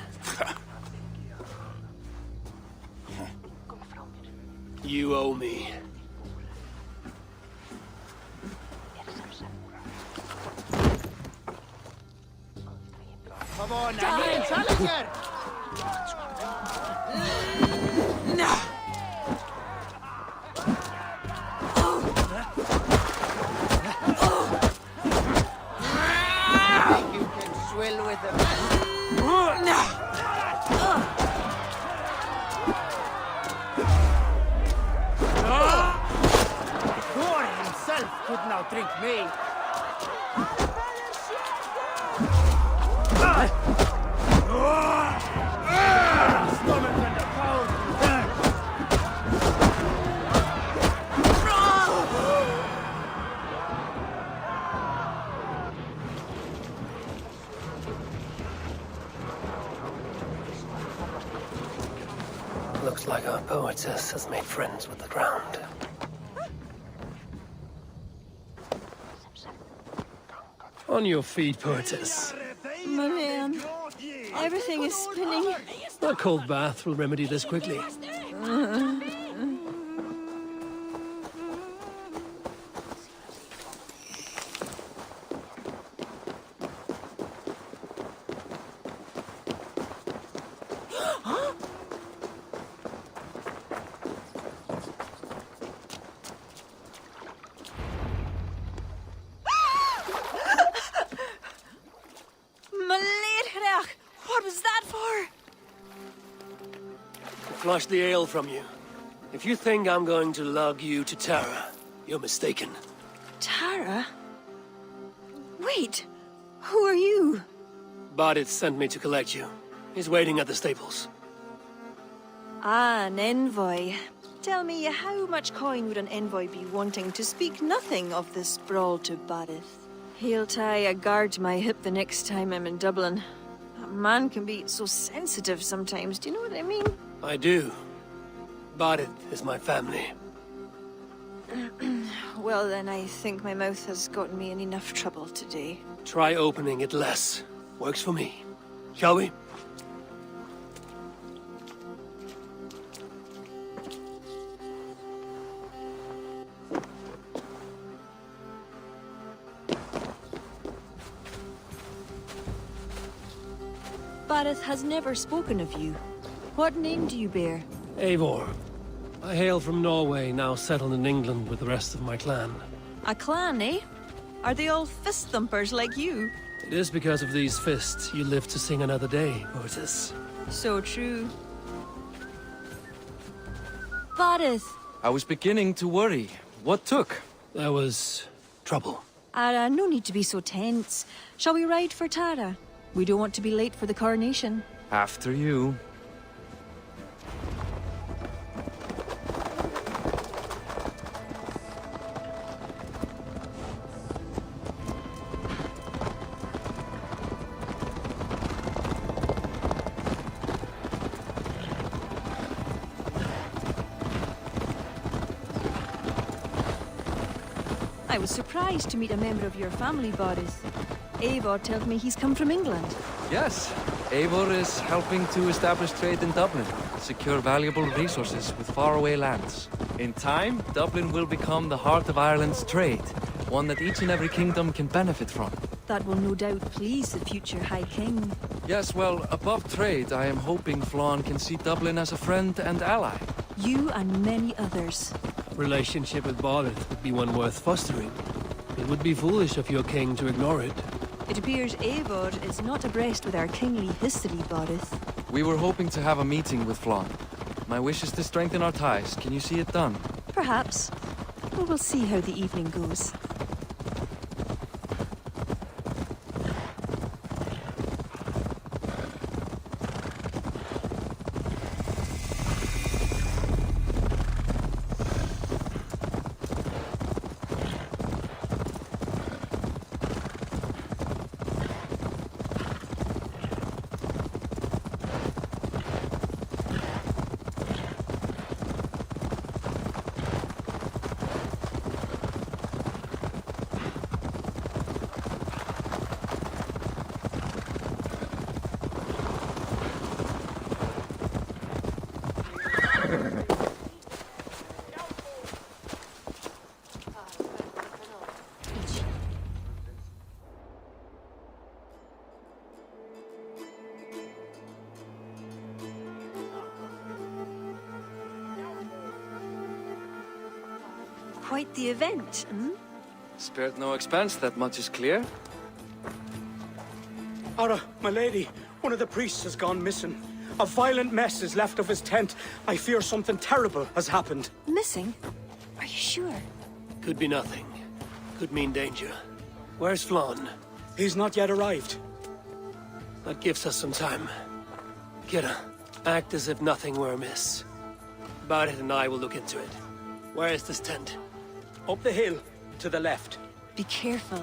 You owe me. Come on, now, challenger! You can swill with them. Thor himself could not drink me. Looks like our poetess has made friends with the ground. On your feet, poetess. My man, everything is spinning. A cold bath will remedy this quickly. Maledrach! What was that for? To flush the ale from you. If you think I'm going to lug you to Tara, you're mistaken. Tara? Wait, who are you? Bodit sent me to collect you. He's waiting at the stables. Ah, an envoy. Tell me, how much coin would an envoy be wanting to speak nothing of this brawl to Barith? He'll tie a guard to my hip the next time I'm in Dublin. A man can be so sensitive sometimes, do you know what I mean? I do. Bodit is my family. Well, then I think my mouth has gotten me in enough trouble today. Try opening it less. Works for me. Shall we? Barith has never spoken of you. What name do you bear? Eivor. I hail from Norway, now settled in England with the rest of my clan. A clan, eh? Are they all fist-thumpers like you? It is because of these fists you live to sing another day, poetess. So true. Barith! I was beginning to worry. What took? There was trouble. No need to be so tense. Shall we ride for Tara? We don't want to be late for the coronation. After you. I was surprised to meet a member of your family, Boris. Eivor tells me he's come from England. Yes, Eivor is helping to establish trade in Dublin, secure valuable resources with faraway lands. In time, Dublin will become the heart of Ireland's trade, one that each and every kingdom can benefit from. That will no doubt please the future High King. Yes, well, above trade, I am hoping Flann can see Dublin as a friend and ally. You and many others. Relationship with Barith would be one worth fostering. It would be foolish of your king to ignore it. It appears Eivor is not abreast with our kingly history, Barith. We were hoping to have a meeting with Flann. My wish is to strengthen our ties. Can you see it done? Perhaps. We will see how the evening goes. Quite the event, hmm? Spared no expense, that much is clear. Ara, my lady, one of the priests has gone missing. A violent mess is left of his tent. I fear something terrible has happened. Missing? Are you sure? Could be nothing. Could mean danger. Where's Flann? He's not yet arrived. That gives us some time. Kira, act as if nothing were amiss. Barret and I will look into it. Where is this tent? Up the hill, to the left. Be careful.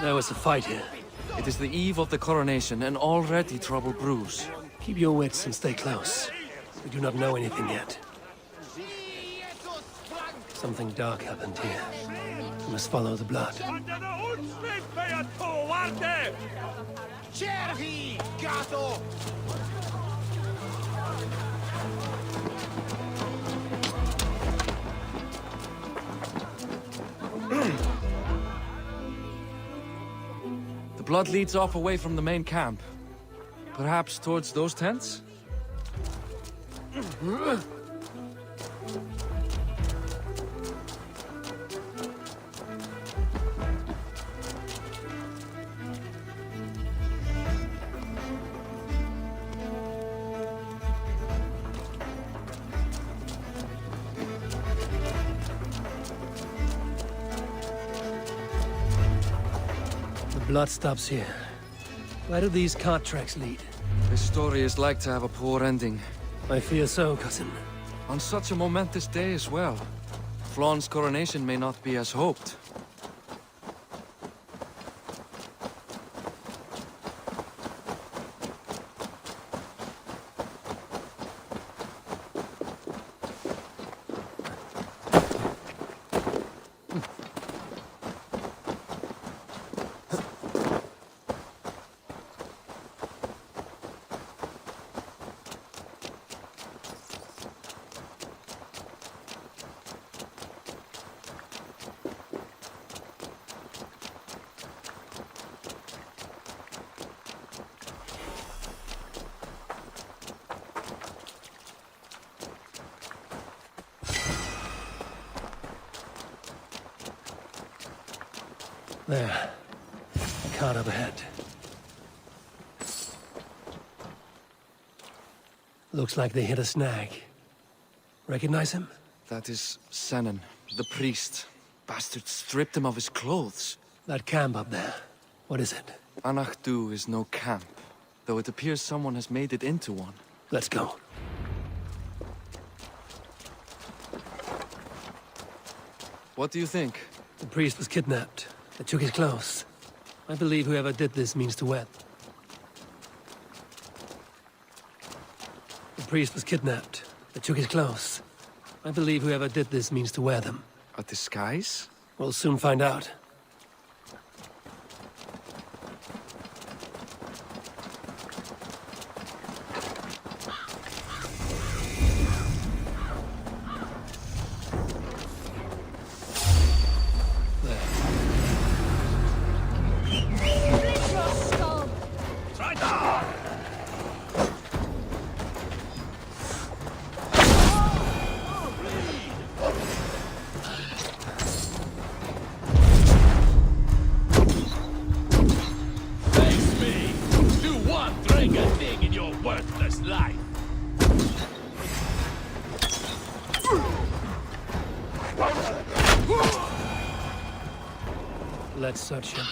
There was a fight here. It is the eve of the coronation, and already trouble brews. Keep your wits and stay close. We do not know anything yet. Something dark happened here. We must follow the blood. The blood leads off away from the main camp. Perhaps towards those tents? The blood stops here. Where do these cart tracks lead? This story is like to have a poor ending. I fear so, cousin. On such a momentous day as well. Flann's coronation may not be as hoped. There. A cart up ahead. Looks like they hit a snag. Recognize him? That is Senan, the priest. Bastards stripped him of his clothes. That camp up there. What is it? Anachdu is no camp, though it appears someone has made it into one. Let's go. What do you think? The priest was kidnapped. They took his clothes. I believe whoever did this means to wed. The priest was kidnapped. They took his clothes. I believe whoever did this means to wear them. A disguise? We'll soon find out. Let's search him.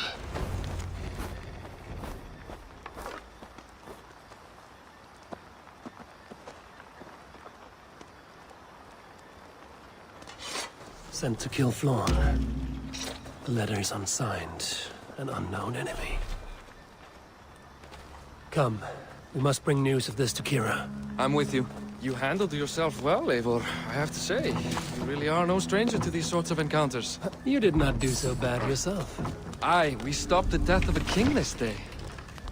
Sent to kill Flann. The letter is unsigned. An unknown enemy. Come. We must bring news of this to Kira. I'm with you. You handled yourself well, Eivor, I have to say. You really are no stranger to these sorts of encounters. You did not do so bad yourself. Aye, we stopped the death of a king this day.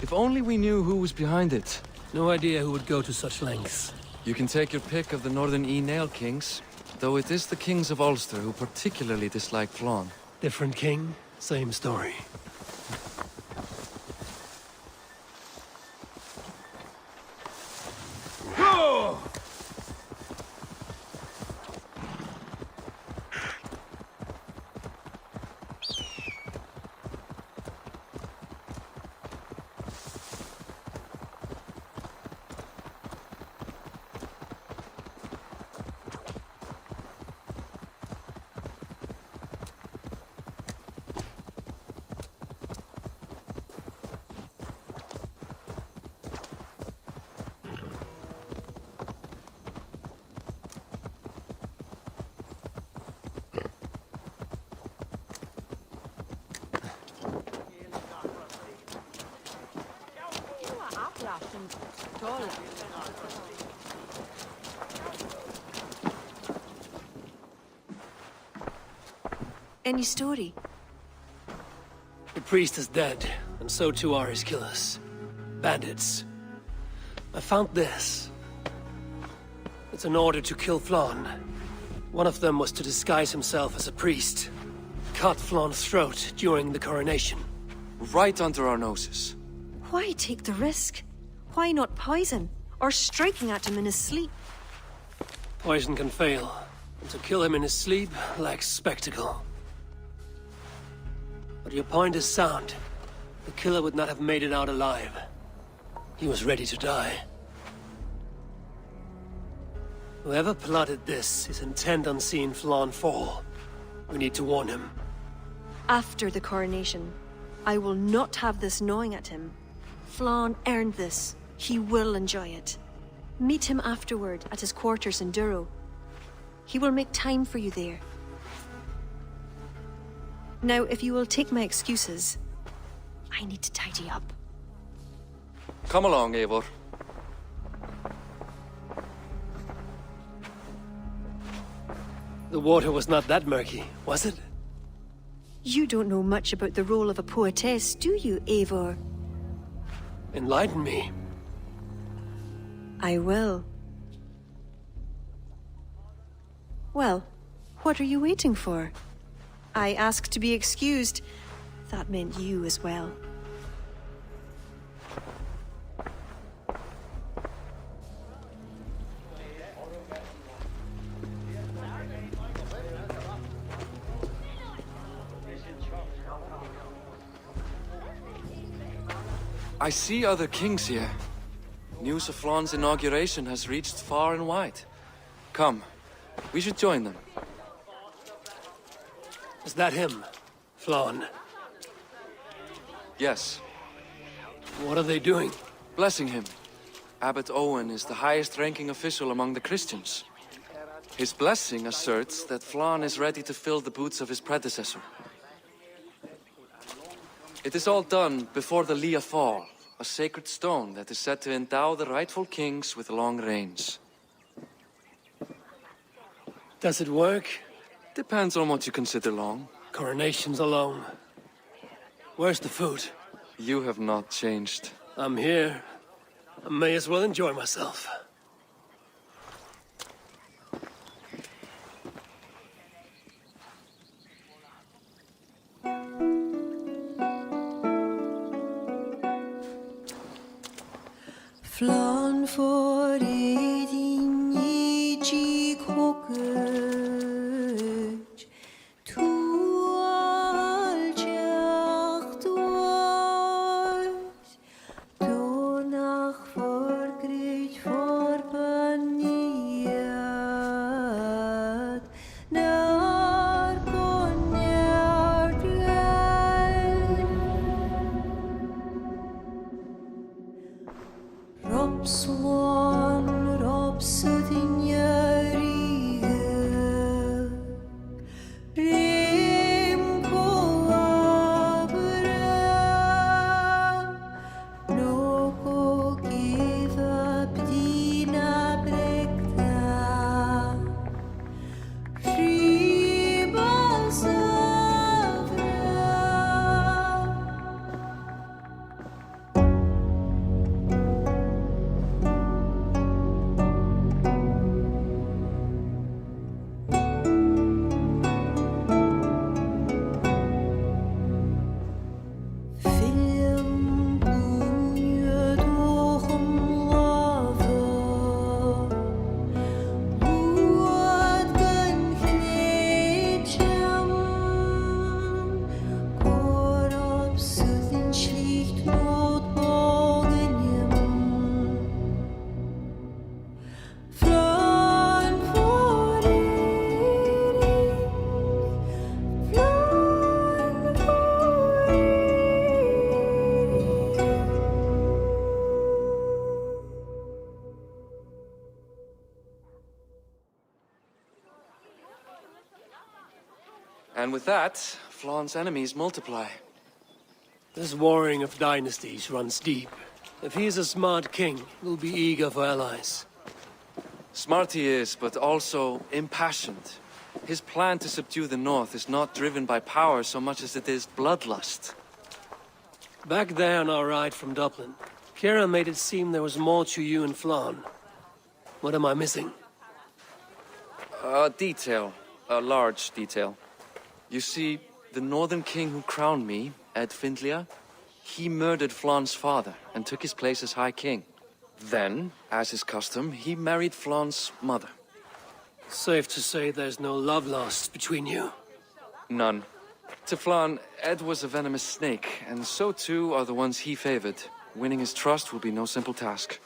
If only we knew who was behind it. No idea who would go to such lengths. You can take your pick of the Northern Nail kings, though it is the kings of Ulster who particularly dislike Flann. Different king, same story. Any story? The priest is dead, and so too are his killers. Bandits. I found this. It's an order to kill Flann. One of them was to disguise himself as a priest. Cut Flann's throat during the coronation. Right under our noses. Why take the risk? Why not poison? Or striking at him in his sleep? Poison can fail, and to kill him in his sleep lacks spectacle. But your point is sound. The killer would not have made it out alive. He was ready to die. Whoever plotted this is intent on seeing Flann fall. We need to warn him. After the coronation, I will not have this gnawing at him. Flann earned this. He will enjoy it. Meet him afterward at his quarters in Duro. He will make time for you there. Now, if you will take my excuses, I need to tidy up. Come along, Eivor. The water was not that murky, was it? You don't know much about the role of a poetess, do you, Eivor? Enlighten me. I will. Well, what are you waiting for? I asked to be excused. That meant you as well. I see other kings here. News of Flann's inauguration has reached far and wide. Come, we should join them. Is that him? Flann? Yes. What are they doing? Blessing him. Abbot Owen is the highest-ranking official among the Christians. His blessing asserts that Flann is ready to fill the boots of his predecessor. It is all done before the Lia Fall, a sacred stone that is said to endow the rightful kings with long reigns. Does it work? Depends on what you consider long. Coronations alone. Where's the food? You have not changed. I'm here. I may as well enjoy myself. Flann for edin i jikokuj, tu aljacht ois, donach forgrit forbaniat, nar Robswan, Robsudin Yarige, Rim Koabra, Noko give up Dina Brek And with that, Flawn's enemies multiply. This warring of dynasties runs deep. If he is a smart king, he'll be eager for allies. Smart he is, but also impassioned. His plan to subdue the north is not driven by power so much as it is bloodlust. Back there on our ride from Dublin, Kira made it seem there was more to you and Flann. What am I missing? A detail. A large detail. You see, the northern king who crowned me, Ed Findlia, he murdered Flann's father and took his place as High King. Then, as is custom, he married Flann's mother. Safe to say there's no love lost between you. None. To Flann, Ed was a venomous snake, and so too are the ones he favored. Winning his trust will be no simple task.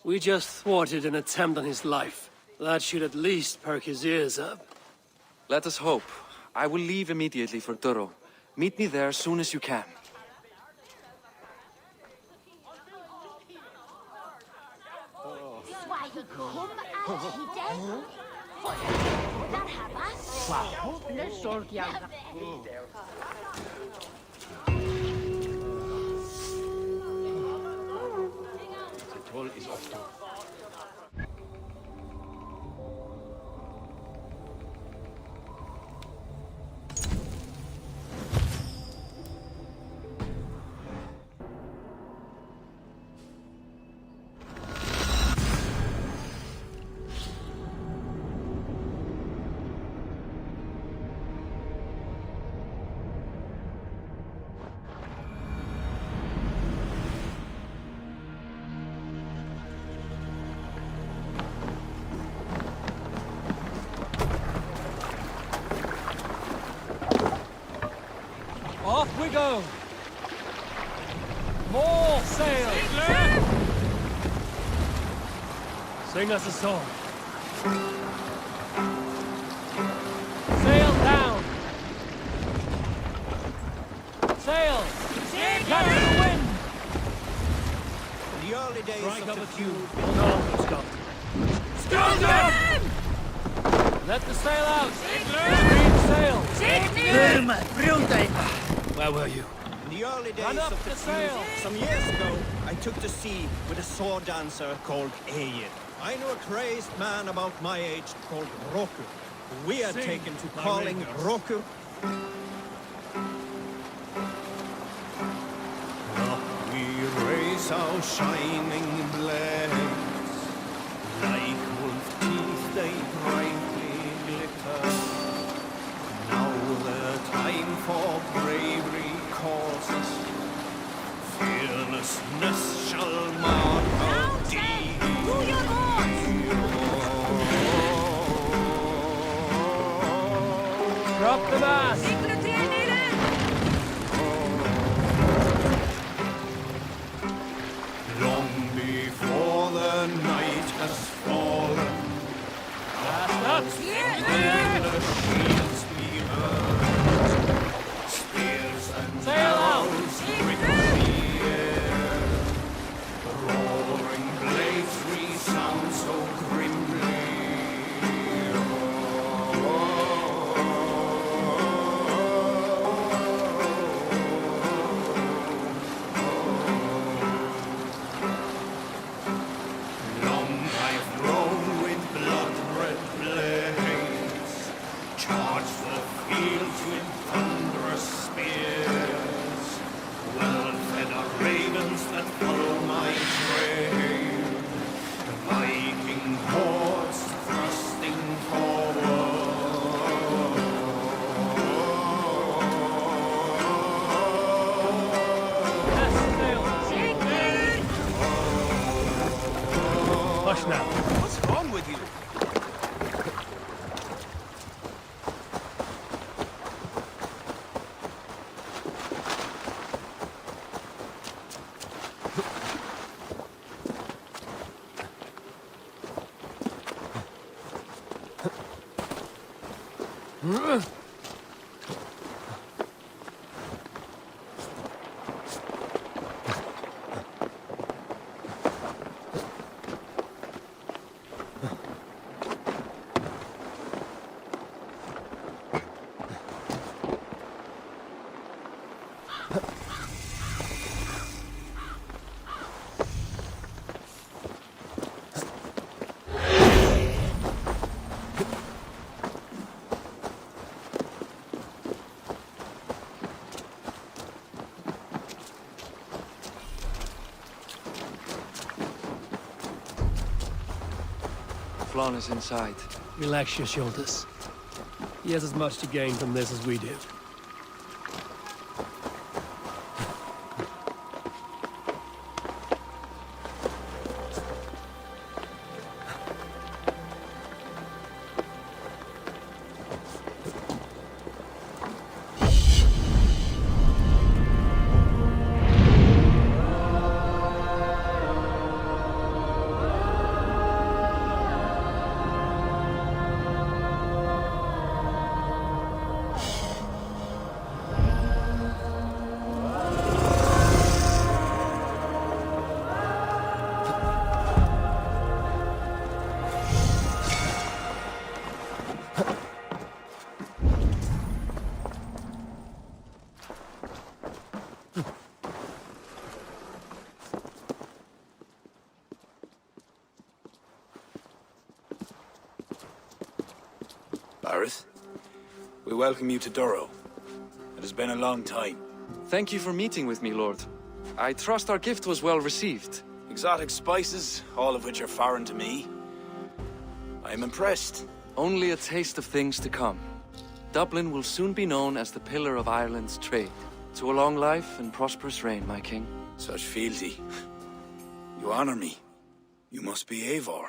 We just thwarted an attempt on his life. That should at least perk his ears up. Let us hope. I will leave immediately for Durro. Meet me there as soon as you can. Off we go! More sail! Sing us a song. Sail down! Sail! Catch the wind! In the early days Strike of up the a feud, tune. North of Scotland. Scotland! Let the sail out! Stream sail! Where were you? in the early days Run up of the the feud, sail! some years ago, I took to sea with a sword dancer called Egil. I knew a crazed man about my age called Roku, who we had Sing, taken to my calling rangers. Roku. Up we raise our shining blades, like wolf teeth they brightly glitter. Now the time for bravery calls us, fearlessness shall mark our deeds. Drop the mast! Long before the night has fallen, the shields we heard, spears and arrows prick the air, roaring blades resound so grimly. Long I've grown with blood-red blades, charged the fields with thunderous spears. Well-fed are ravens that follow my trail, Viking hordes thrusting forward. Hush now. What's wrong with you? Flann is inside. Relax your shoulders. He has as much to gain from this as we do. Bareth, we welcome you to Durrow. It has been a long time. Thank you for meeting with me, Lord. I trust our gift was well received. Exotic spices, all of which are foreign to me. I am impressed. Only a taste of things to come. Dublin will soon be known as the pillar of Ireland's trade. To a long life and prosperous reign, my king. Such fealty. You honor me. You must be Eivor.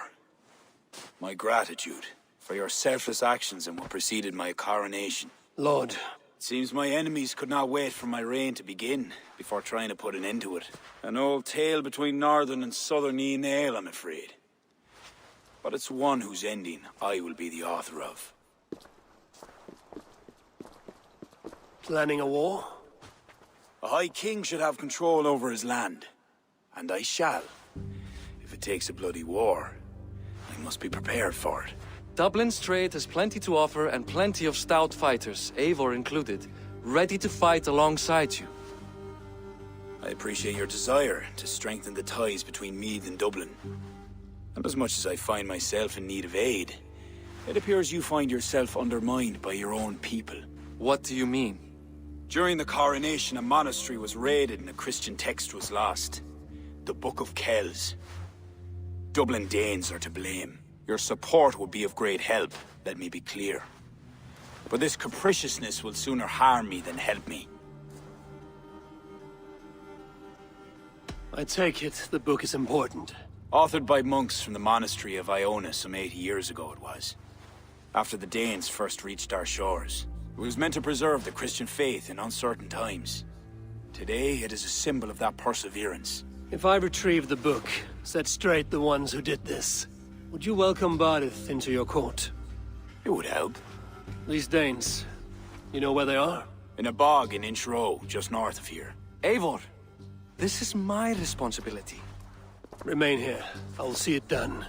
My gratitude for your selfless actions and what preceded my coronation. Lord. It seems my enemies could not wait for my reign to begin before trying to put an end to it. An old tale between northern and southern Nael, I'm afraid. But it's one whose ending I will be the author of. Planning a war? A High King should have control over his land. And I shall. If it takes a bloody war, I must be prepared for it. Dublin's trade has plenty to offer and plenty of stout fighters, Eivor included, ready to fight alongside you. I appreciate your desire to strengthen the ties between Meath and Dublin. And as much as I find myself in need of aid, it appears you find yourself undermined by your own people. What do you mean? During the coronation, a monastery was raided and a Christian text was lost. The Book of Kells. Dublin Danes are to blame. Your support would be of great help, let me be clear. But this capriciousness will sooner harm me than help me. I take it the book is important. Authored by monks from the monastery of Iona some 80 years ago it was. After the Danes first reached our shores. It was meant to preserve the Christian faith in uncertain times. Today, it is a symbol of that perseverance. If I retrieve the book, set straight the ones who did this, would you welcome Barith into your court? It would help. These Danes, you know where they are? In a bog in Inch Row, just north of here. Eivor, this is my responsibility. Remain here. I will see it done.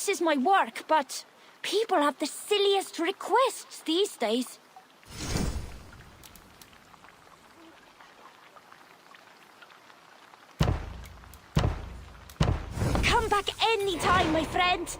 This is my work, but people have the silliest requests these days. Come back anytime, my friend.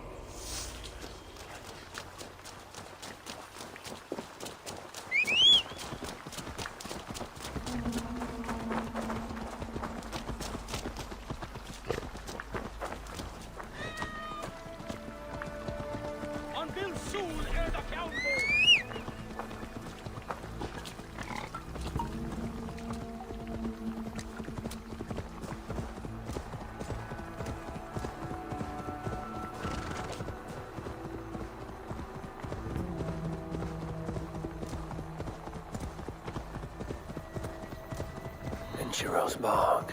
Chiro's Bog.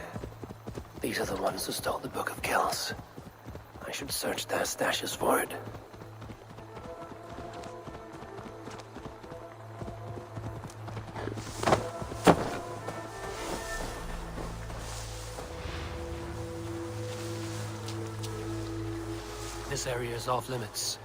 These are the ones who stole the Book of Kells. I should search their stashes for it. this area is off limits.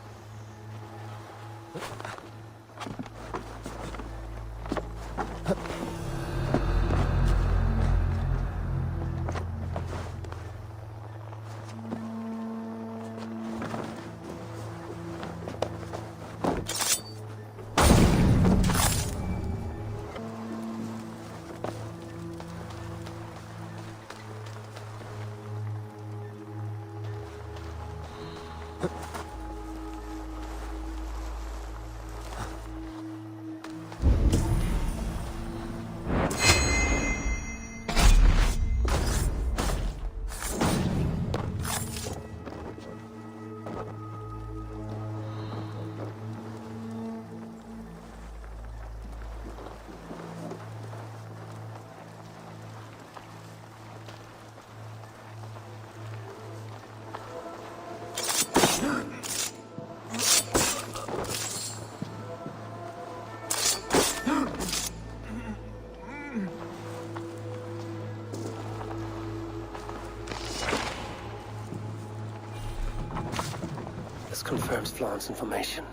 This confirms Flawn's information.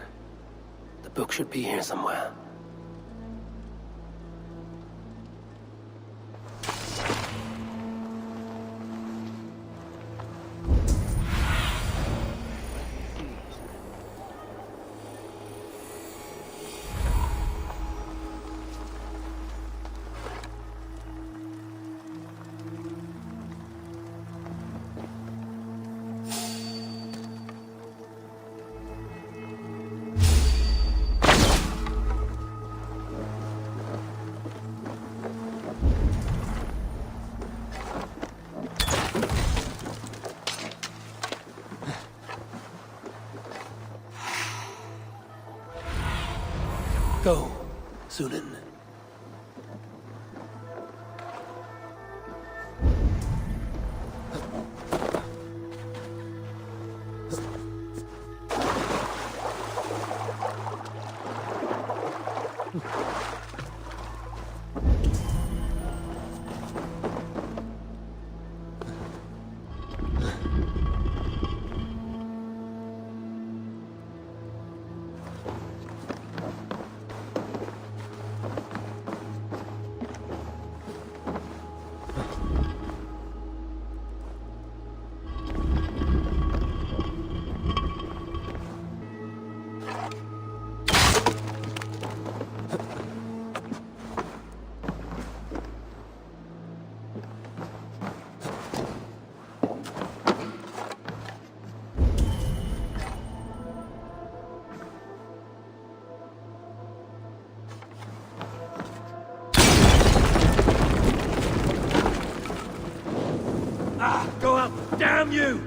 The book should be here somewhere. Go, Sunan. Go up! Damn you!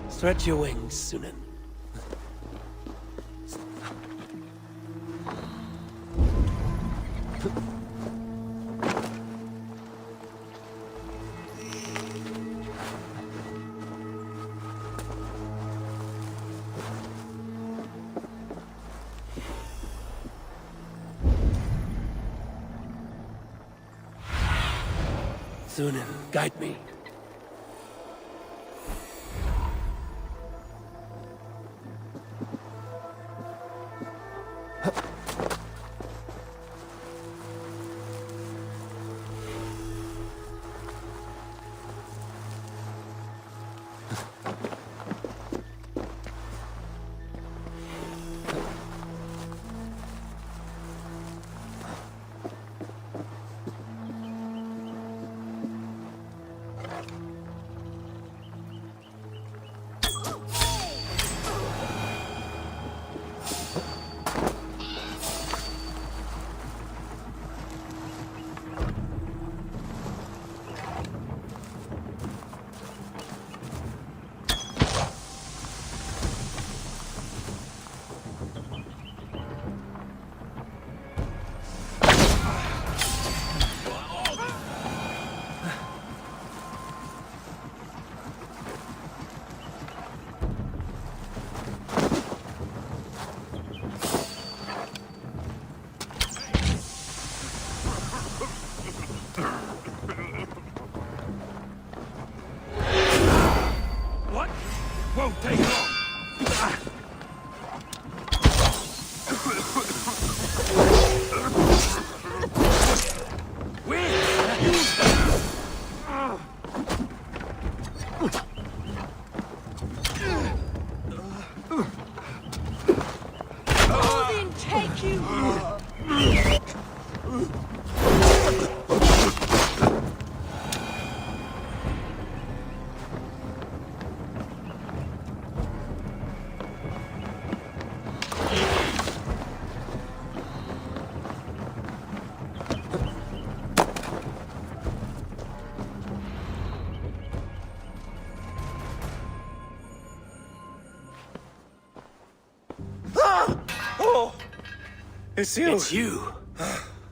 Stretch your wings, Sunan. Sunan, guide me. won't take long. Odin, take you! Oh! It's you! It's you.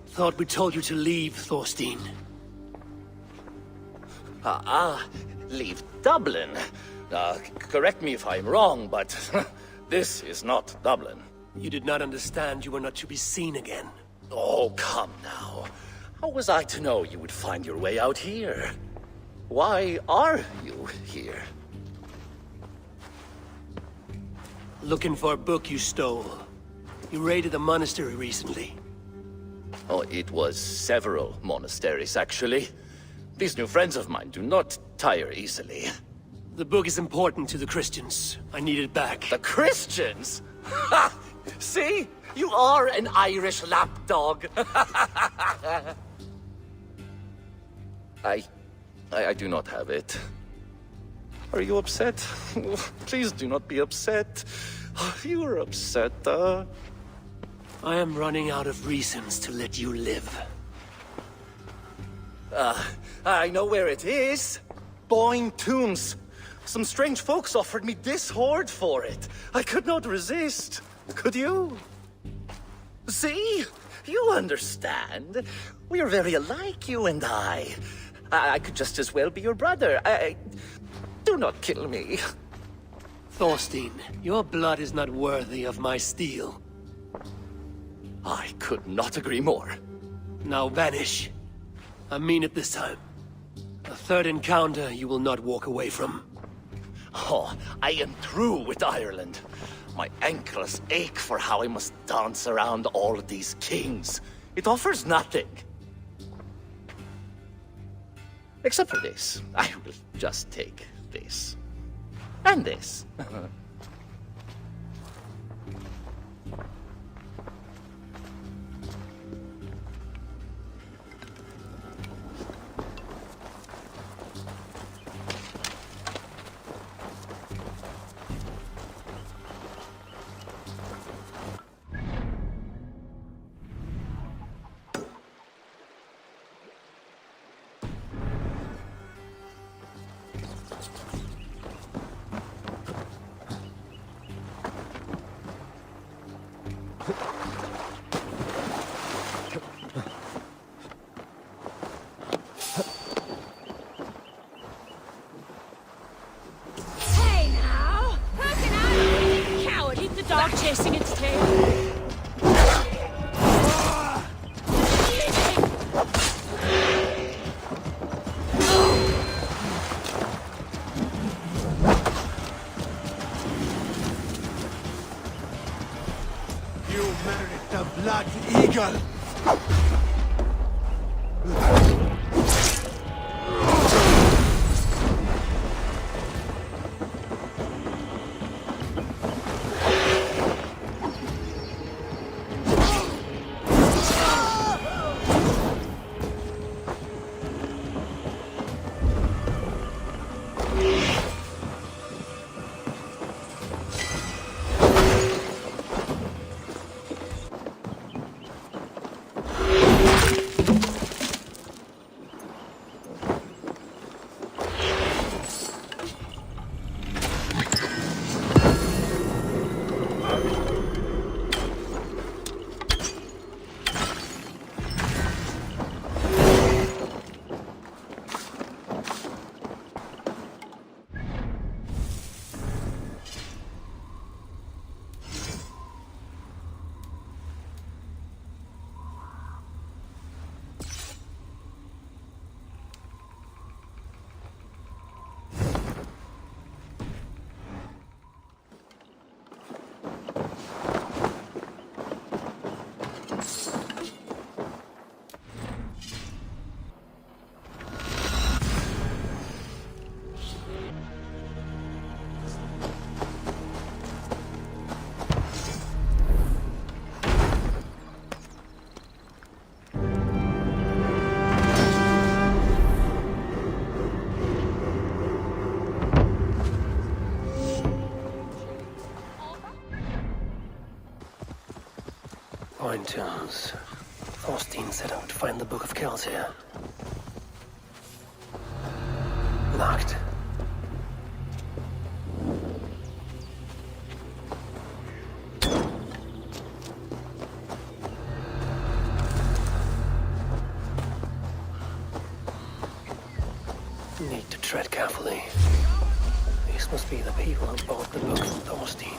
Thought we told you to leave, Thorstein. Leave Dublin. Correct me if I'm wrong, but this is not Dublin. You did not understand you were not to be seen again. Oh, come now. How was I to know you would find your way out here? Why are you here? Looking for a book you stole. You raided a monastery recently. Oh, it was several monasteries, actually. These new friends of mine do not tire easily. The book is important to the Christians. I need it back. The Christians? Ha! See? You are an Irish lapdog. I do not have it. Are you upset? Please do not be upset. You are upset, I am running out of reasons to let you live. I know where it is. Boyne Tombs. Some strange folks offered me this hoard for it. I could not resist. Could you? See? You understand. We are very alike, you and I. I could just as well be your brother. Do not kill me. Thorstein, your blood is not worthy of my steel. I could not agree more. Now vanish. I mean it this time. A third encounter you will not walk away from. Oh, I am through with Ireland. My ankles ache for how I must dance around all of these kings. It offers nothing. Except for this. I will just take this. And this. Hey now! Poking out! Coward, eat the dog chasing its tail. You merit the blood eagle! Shrine tunes. Thorstein said I would find the Book of Kells here. Locked. Need to tread carefully. These must be the people who bought the book from Thorstein.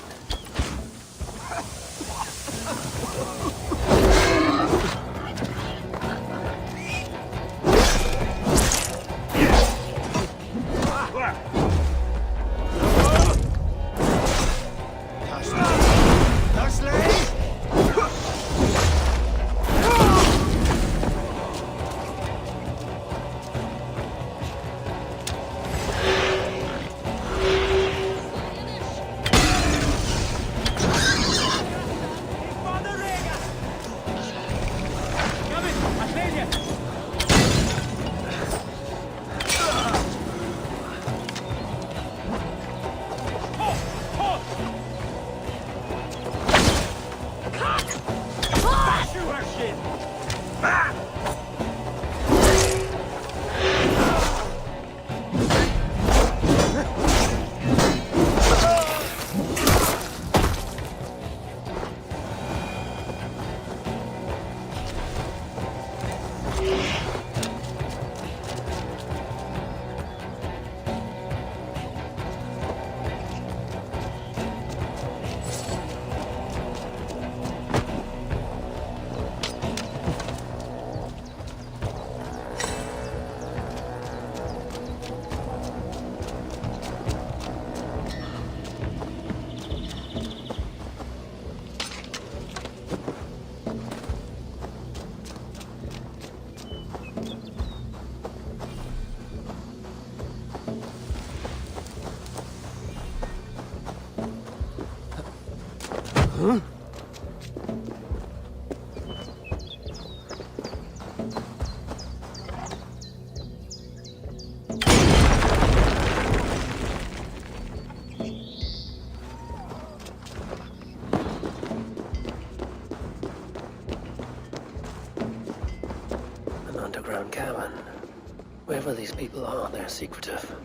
Huh? An underground cabin. Wherever these people are, they're secretive.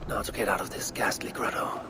Now to get out of this ghastly grotto.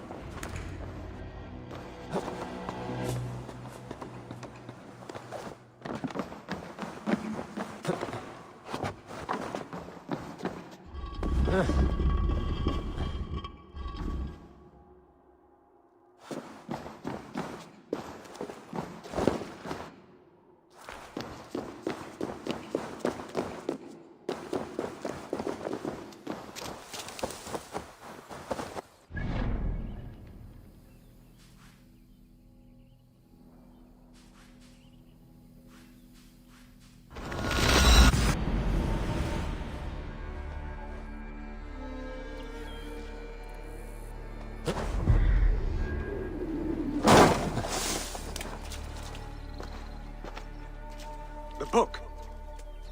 The book.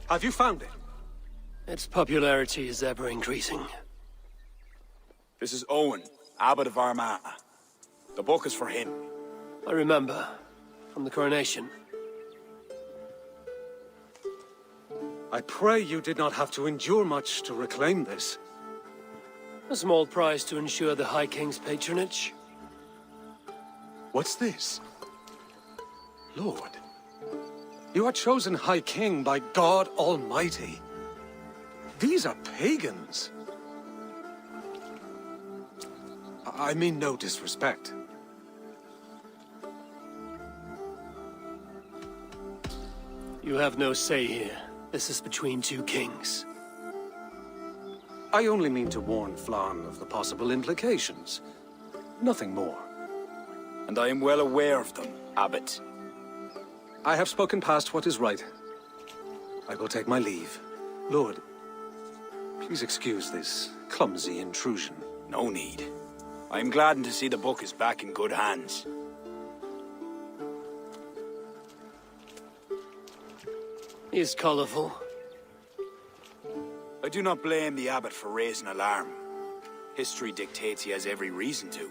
Have you found it? Its popularity is ever increasing. This is Owen, Abbot of Armagh. The book is for him. I remember. From the coronation. I pray you did not have to endure much to reclaim this. A small price to ensure the High King's patronage. What's this? Lord, you are chosen High King by God Almighty. These are pagans. I mean no disrespect. You have no say here. This is between two kings. I only mean to warn Flann of the possible implications. Nothing more. And I am well aware of them, Abbot. I have spoken past what is right. I will take my leave. Lord, please excuse this clumsy intrusion. No need. I am gladdened to see the book is back in good hands. He is colorful. I do not blame the Abbot for raising alarm. History dictates he has every reason to.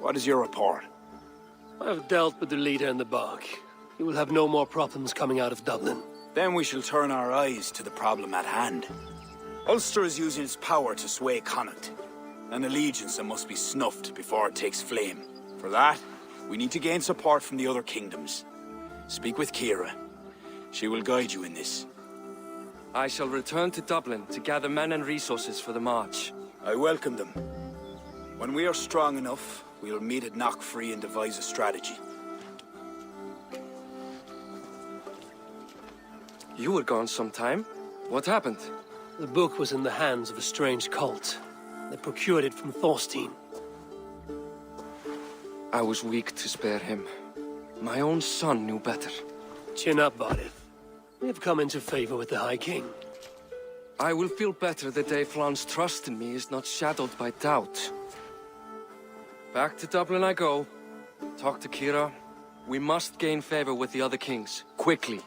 What is your report? I have dealt with the leader in the bog. He will have no more problems coming out of Dublin. Then we shall turn our eyes to the problem at hand. Ulster is using its power to sway Connacht, an allegiance that must be snuffed before it takes flame. For that, we need to gain support from the other kingdoms. Speak with Kira. She will guide you in this. I shall return to Dublin to gather men and resources for the march. I welcome them. When we are strong enough, we will meet at Knockfree and devise a strategy. You were gone some time. What happened? The book was in the hands of a strange cult. They procured it from Thorstein. I was weak to spare him. My own son knew better. Chin up, Barith. We have come into favor with the High King. I will feel better the day Flann's trust in me is not shadowed by doubt. Back to Dublin I go. Talk to Kira. We must gain favor with the other kings, quickly.